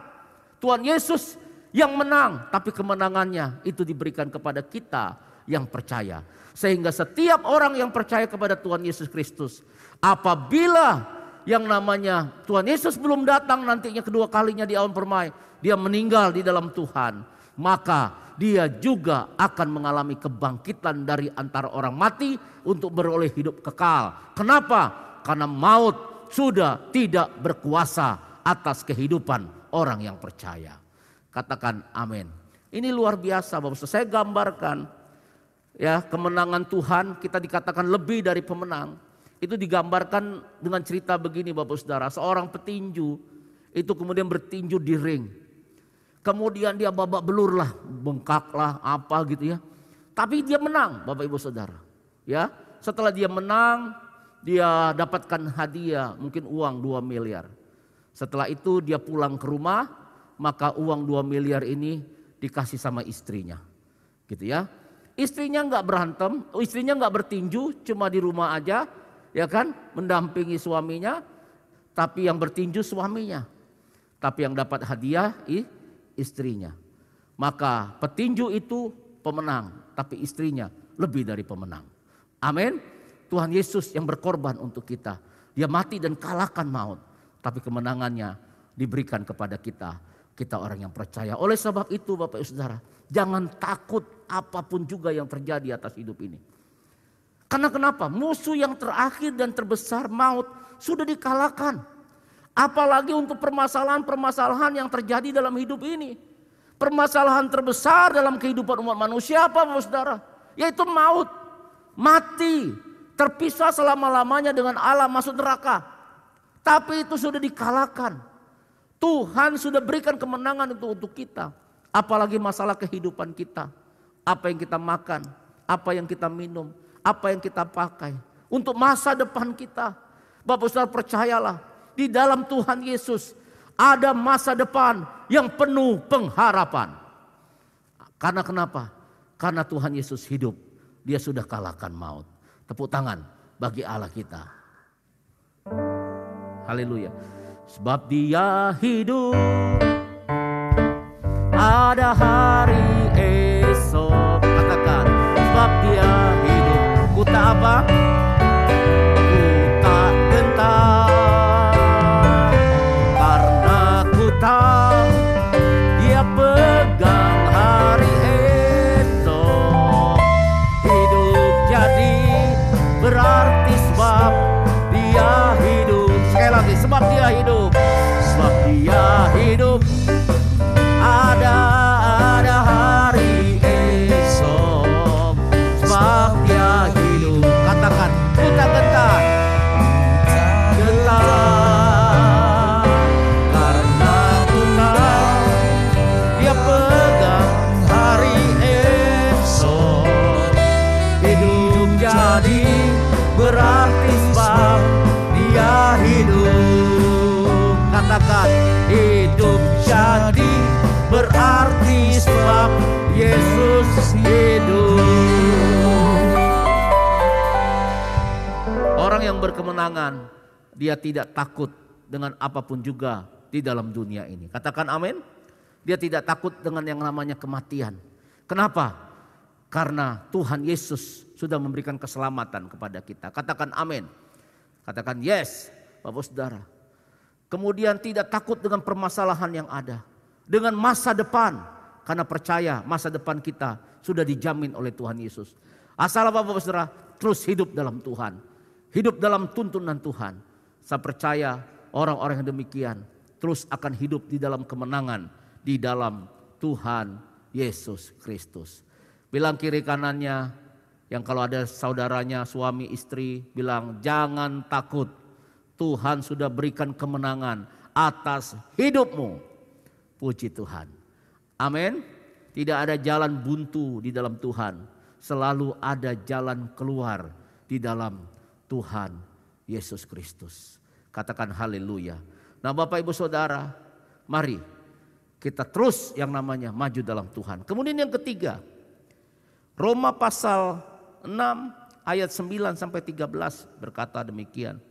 Tuhan Yesus yang menang, tapi kemenangannya itu diberikan kepada kita yang percaya. Sehingga setiap orang yang percaya kepada Tuhan Yesus Kristus, apabila yang namanya Tuhan Yesus belum datang nantinya kedua kalinya di awan permai, dia meninggal di dalam Tuhan, maka dia juga akan mengalami kebangkitan dari antara orang mati untuk beroleh hidup kekal. Kenapa? Karena maut sudah tidak berkuasa atas kehidupan orang yang percaya. Katakan amin. Ini luar biasa Bapak. Saya gambarkan ya kemenangan Tuhan, kita dikatakan lebih dari pemenang. Itu digambarkan dengan cerita begini Bapak Saudara. Seorang petinju itu kemudian bertinju di ring. Kemudian dia babak belur lah, bengkak lah apa gitu ya. Tapi dia menang Bapak Ibu Saudara. Ya, setelah dia menang, dia dapatkan hadiah mungkin uang 2 miliar. Setelah itu dia pulang ke rumah, maka uang 2 miliar ini dikasih sama istrinya. Gitu ya. Istrinya nggak berantem, istrinya nggak bertinju, cuma di rumah aja, ya kan, mendampingi suaminya. Tapi yang bertinju suaminya, tapi yang dapat hadiah istrinya. Maka petinju itu pemenang, tapi istrinya lebih dari pemenang. Amin. Tuhan Yesus yang berkorban untuk kita. Dia mati dan kalahkan maut, tapi kemenangannya diberikan kepada kita. Kita orang yang percaya. Oleh sebab itu Bapak Ibu Saudara, jangan takut apapun juga yang terjadi atas hidup ini. Karena kenapa? Musuh yang terakhir dan terbesar, maut, sudah dikalahkan. Apalagi untuk permasalahan-permasalahan yang terjadi dalam hidup ini. Permasalahan terbesar dalam kehidupan umat manusia apa Bapak Saudara? Yaitu maut, mati, terpisah selama-lamanya dengan Allah, masuk neraka. Tapi itu sudah dikalahkan. Tuhan sudah berikan kemenangan untuk kita. Apalagi masalah kehidupan kita. Apa yang kita makan, apa yang kita minum, apa yang kita pakai. Untuk masa depan kita. Bapak Saudara percayalah, di dalam Tuhan Yesus ada masa depan yang penuh pengharapan. Karena kenapa? Karena Tuhan Yesus hidup. Dia sudah kalahkan maut. Tepuk tangan bagi Allah kita. Haleluya. Sebab Dia hidup, ada hari esok. Katakan, sebab Dia hidup. Ku tak apa? Ku tak gentar, karena ku tahu Dia pegang hari esok. Hidup jadi berarti sebab Dia hidup. Sekali lagi, sebab Dia hidup. Sebab Dia hidup, ada hari esok. Sebab Dia hidup. Katakan, ku tak gentar, karena ku tahu Dia pegang hari esok. Hidup jadi berarti sebab Dia hidup. Katakan, hidup jadi berarti sebab Yesus hidup. Orang yang berkemenangan, dia tidak takut dengan apapun juga di dalam dunia ini. Katakan amin. Dia tidak takut dengan yang namanya kematian. Kenapa? Karena Tuhan Yesus sudah memberikan keselamatan kepada kita. Katakan amin. Katakan yes, Bapak Saudara. Kemudian tidak takut dengan permasalahan yang ada. Dengan masa depan. Karena percaya masa depan kita sudah dijamin oleh Tuhan Yesus. Asal Bapak Saudara terus hidup dalam Tuhan. Hidup dalam tuntunan Tuhan. Saya percaya orang-orang yang demikian terus akan hidup di dalam kemenangan. Di dalam Tuhan Yesus Kristus. Bilang kiri kanannya, yang kalau ada saudaranya suami istri, bilang jangan takut. Tuhan sudah berikan kemenangan atas hidupmu. Puji Tuhan. Amin. Tidak ada jalan buntu di dalam Tuhan. Selalu ada jalan keluar di dalam Tuhan Yesus Kristus. Katakan haleluya. Nah Bapak Ibu Saudara, mari kita terus yang namanya maju dalam Tuhan. Kemudian yang ketiga, Roma pasal 6 ayat 9 sampai 13 berkata demikian.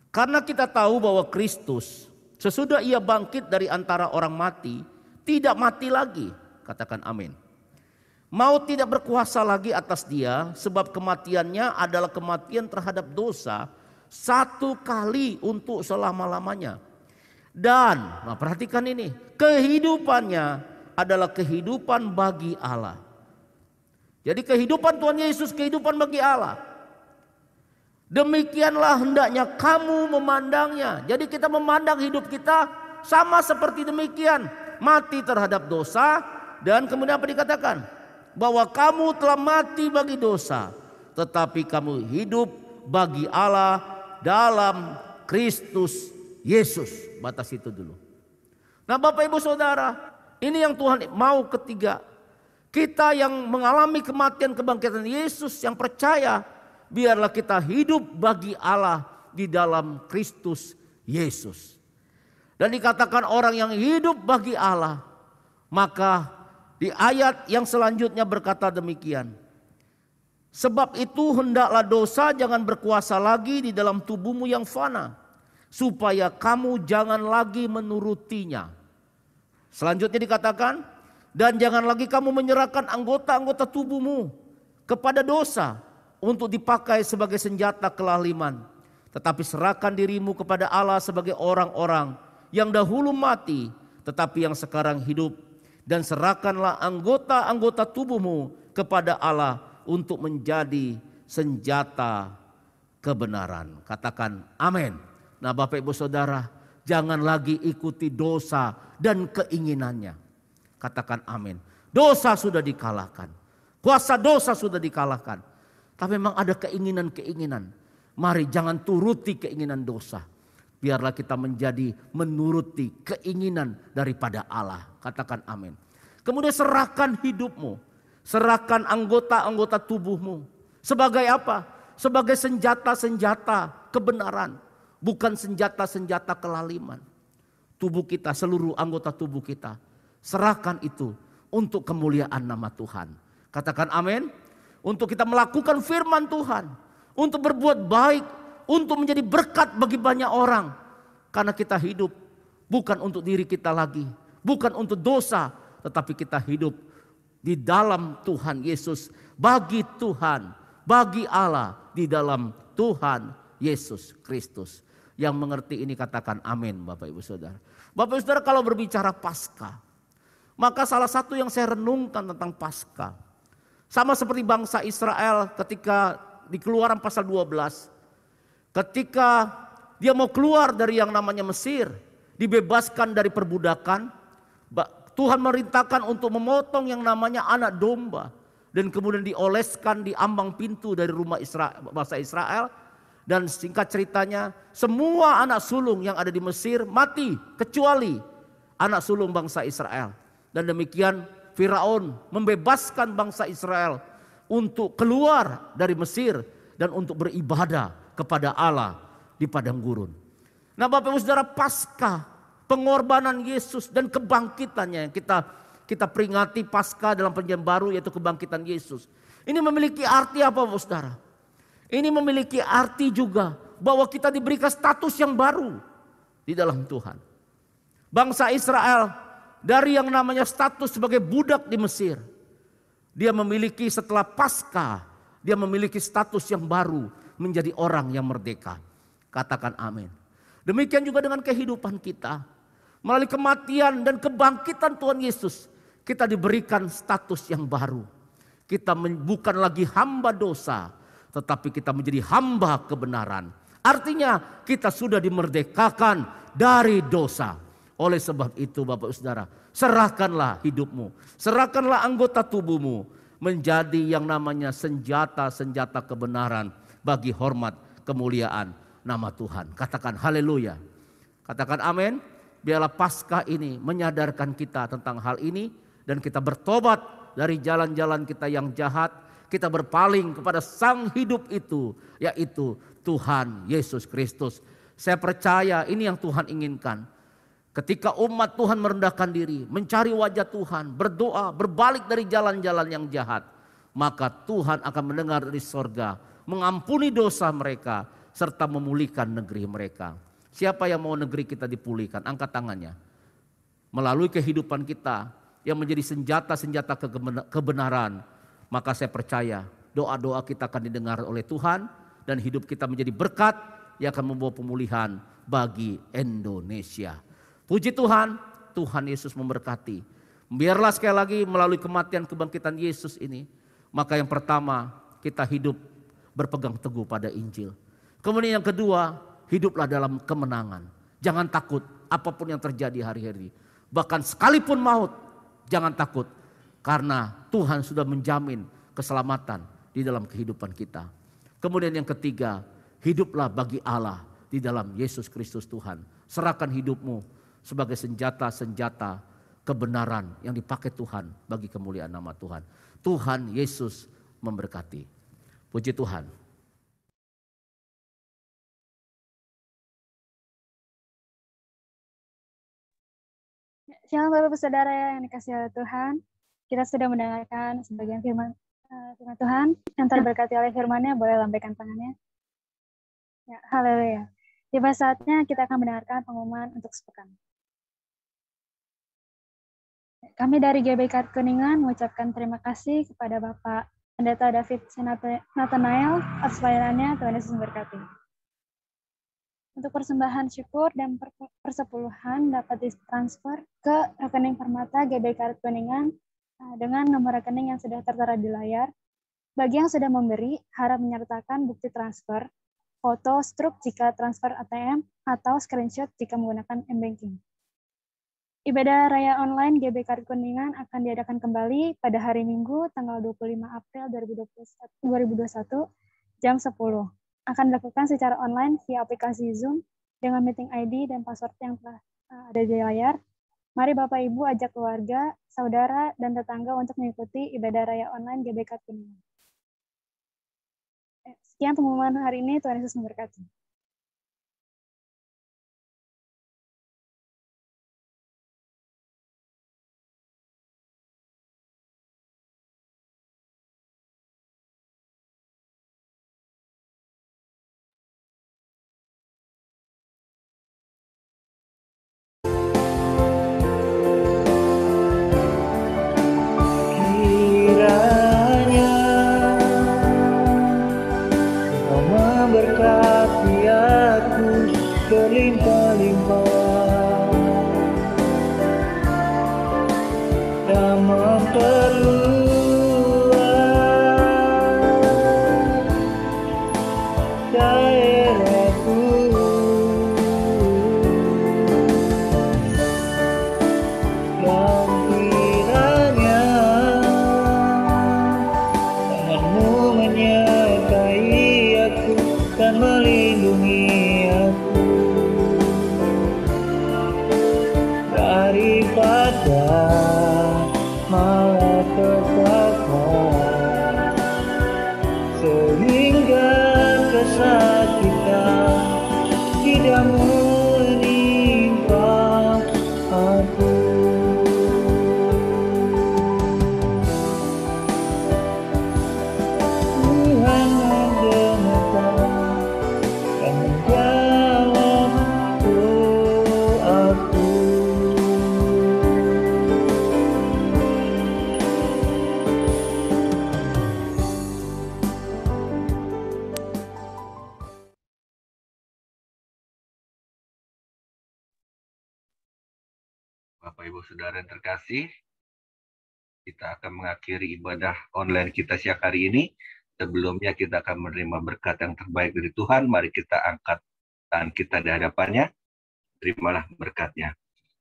Karena kita tahu bahwa Kristus sesudah Ia bangkit dari antara orang mati, tidak mati lagi. Katakan amin. Maut tidak berkuasa lagi atas Dia, sebab kematiannya adalah kematian terhadap dosa satu kali untuk selama-lamanya. Dan, nah perhatikan ini, kehidupannya adalah kehidupan bagi Allah. Jadi kehidupan Tuhan Yesus, kehidupan bagi Allah. Demikianlah hendaknya kamu memandangnya. Jadi kita memandang hidup kita sama seperti demikian. Mati terhadap dosa, dan kemudian apa dikatakan? Bahwa kamu telah mati bagi dosa, tetapi kamu hidup bagi Allah dalam Kristus Yesus. Batas itu dulu. Nah Bapak Ibu Saudara, ini yang Tuhan mau ketiga. Kita yang mengalami kematian kebangkitan Yesus, yang percaya, biarlah kita hidup bagi Allah di dalam Kristus Yesus. Dan dikatakan orang yang hidup bagi Allah, maka Di ayat yang selanjutnya berkata demikian. Sebab itu hendaklah dosa jangan berkuasa lagi di dalam tubuhmu yang fana, supaya kamu jangan lagi menurutinya. Selanjutnya dikatakan, dan jangan lagi kamu menyerahkan anggota-anggota tubuhmu kepada dosa untuk dipakai sebagai senjata kelaliman. Tetapi serahkan dirimu kepada Allah sebagai orang-orang yang dahulu mati, tetapi yang sekarang hidup. Dan serahkanlah anggota-anggota tubuhmu kepada Allah untuk menjadi senjata kebenaran. Katakan amin. Nah Bapak Ibu Saudara, jangan lagi ikuti dosa dan keinginannya. Katakan amin. Dosa sudah dikalahkan. Kuasa dosa sudah dikalahkan. Tapi memang ada keinginan-keinginan. Mari jangan turuti keinginan dosa. Biarlah kita menjadi menuruti keinginan daripada Allah. Katakan amin. Kemudian serahkan hidupmu. Serahkan anggota-anggota tubuhmu. Sebagai apa? Sebagai senjata-senjata kebenaran. Bukan senjata-senjata kelaliman. Tubuh kita, seluruh anggota tubuh kita. Serahkan itu untuk kemuliaan nama Tuhan. Katakan amin. Untuk kita melakukan firman Tuhan. Untuk berbuat baik. Untuk menjadi berkat bagi banyak orang. Karena kita hidup bukan untuk diri kita lagi. Bukan untuk dosa. Tetapi kita hidup di dalam Tuhan Yesus. Bagi Tuhan. Bagi Allah. Di dalam Tuhan Yesus Kristus. Yang mengerti ini katakan amin Bapak Ibu Saudara. Bapak Ibu Saudara, kalau berbicara Paskah, maka salah satu yang saya renungkan tentang Paskah, sama seperti bangsa Israel ketika di Keluaran pasal 12. Ketika dia mau keluar dari yang namanya Mesir, dibebaskan dari perbudakan, Tuhan merintahkan untuk memotong yang namanya anak domba. Dan kemudian dioleskan di ambang pintu dari rumah bangsa Israel. Dan singkat ceritanya, semua anak sulung yang ada di Mesir mati, kecuali anak sulung bangsa Israel. Dan demikian Firaun membebaskan bangsa Israel untuk keluar dari Mesir dan untuk beribadah kepada Allah di padang gurun. Nah Bapak Ibu Saudara, Paskah, pengorbanan Yesus dan kebangkitannya, kita peringati Paskah dalam perjanjian baru, yaitu kebangkitan Yesus. Ini memiliki arti apa Bapak Saudara? Ini memiliki arti juga bahwa kita diberikan status yang baru di dalam Tuhan. Bangsa Israel dari yang namanya status sebagai budak di Mesir, dia memiliki setelah Paskah, dia memiliki status yang baru menjadi orang yang merdeka. Katakan amin. Demikian juga dengan kehidupan kita. Melalui kematian dan kebangkitan Tuhan Yesus, kita diberikan status yang baru. Kita bukan lagi hamba dosa, tetapi kita menjadi hamba kebenaran. Artinya kita sudah dimerdekakan dari dosa. Oleh sebab itu Bapak Saudara, serahkanlah hidupmu, serahkanlah anggota tubuhmu menjadi yang namanya senjata-senjata kebenaran bagi hormat kemuliaan nama Tuhan. Katakan haleluya. Katakan amin. Biarlah Paskah ini menyadarkan kita tentang hal ini dan kita bertobat dari jalan-jalan kita yang jahat. Kita berpaling kepada sang hidup itu, yaitu Tuhan Yesus Kristus. Saya percaya ini yang Tuhan inginkan. Ketika umat Tuhan merendahkan diri, mencari wajah Tuhan, berdoa, berbalik dari jalan-jalan yang jahat, maka Tuhan akan mendengar dari sorga, mengampuni dosa mereka, serta memulihkan negeri mereka. Siapa yang mau negeri kita dipulihkan? Angkat tangannya. Melalui kehidupan kita yang menjadi senjata-senjata kebenaran, maka saya percaya doa-doa kita akan didengar oleh Tuhan dan hidup kita menjadi berkat yang akan membawa pemulihan bagi Indonesia. Puji Tuhan, Tuhan Yesus memberkati. Biarlah sekali lagi melalui kematian kebangkitan Yesus ini, maka yang pertama kita hidup berpegang teguh pada Injil. Kemudian yang kedua, hiduplah dalam kemenangan. Jangan takut apapun yang terjadi hari-hari. Bahkan sekalipun maut, jangan takut. Karena Tuhan sudah menjamin keselamatan di dalam kehidupan kita. Kemudian yang ketiga, hiduplah bagi Allah di dalam Yesus Kristus Tuhan. Serahkan hidupmu sebagai senjata-senjata kebenaran yang dipakai Tuhan bagi kemuliaan nama Tuhan. Tuhan Yesus memberkati. Puji Tuhan. Shalom Bapak Saudara yang dikasihi oleh Tuhan. Kita sudah mendengarkan sebagian firman Tuhan. Yang terberkati oleh firman-Nya boleh lambaikan tangannya. Ya, haleluya. Tiba saatnya kita akan mendengarkan pengumuman untuk sepekan. Kami dari GBK Kuningan mengucapkan terima kasih kepada Bapak Pendeta David Nathanael atas pelayanannya. Tuhan Yesus memberkati. Untuk persembahan syukur dan persepuluhan dapat ditransfer ke rekening Permata GBK Kuningan dengan nomor rekening yang sudah tertera di layar. Bagi yang sudah memberi, harap menyertakan bukti transfer, foto struk jika transfer ATM, atau screenshot jika menggunakan m-banking. Ibadah Raya Online GBK Kuningan akan diadakan kembali pada hari Minggu, tanggal 25 April 2021, jam 10. Akan dilakukan secara online via aplikasi Zoom dengan meeting ID dan password yang telah ada di layar. Mari Bapak Ibu ajak keluarga, saudara, dan tetangga untuk mengikuti ibadah raya online GBK Kuningan. Sekian pengumuman hari ini, Tuhan Yesus memberkati. Bapak Ibu Saudara yang terkasih, kita akan mengakhiri ibadah online kita siang hari ini. Sebelumnya kita akan menerima berkat yang terbaik dari Tuhan. Mari kita angkat tangan kita di hadapannya. Terimalah berkatnya.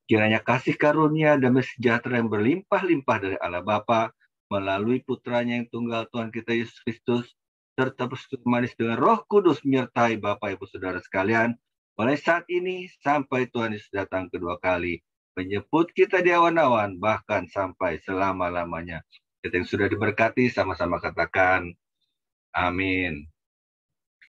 Kiranya kasih karunia dan sejahtera yang berlimpah-limpah dari Allah Bapa melalui putranya yang tunggal Tuhan kita Yesus Kristus, serta bersekutu manis dengan Roh Kudus menyertai Bapak Ibu Saudara sekalian, mulai saat ini sampai Tuhan Yesus datang kedua kali, menjemput kita di awan-awan, bahkan sampai selama-lamanya. Kita yang sudah diberkati, sama-sama katakan, amin.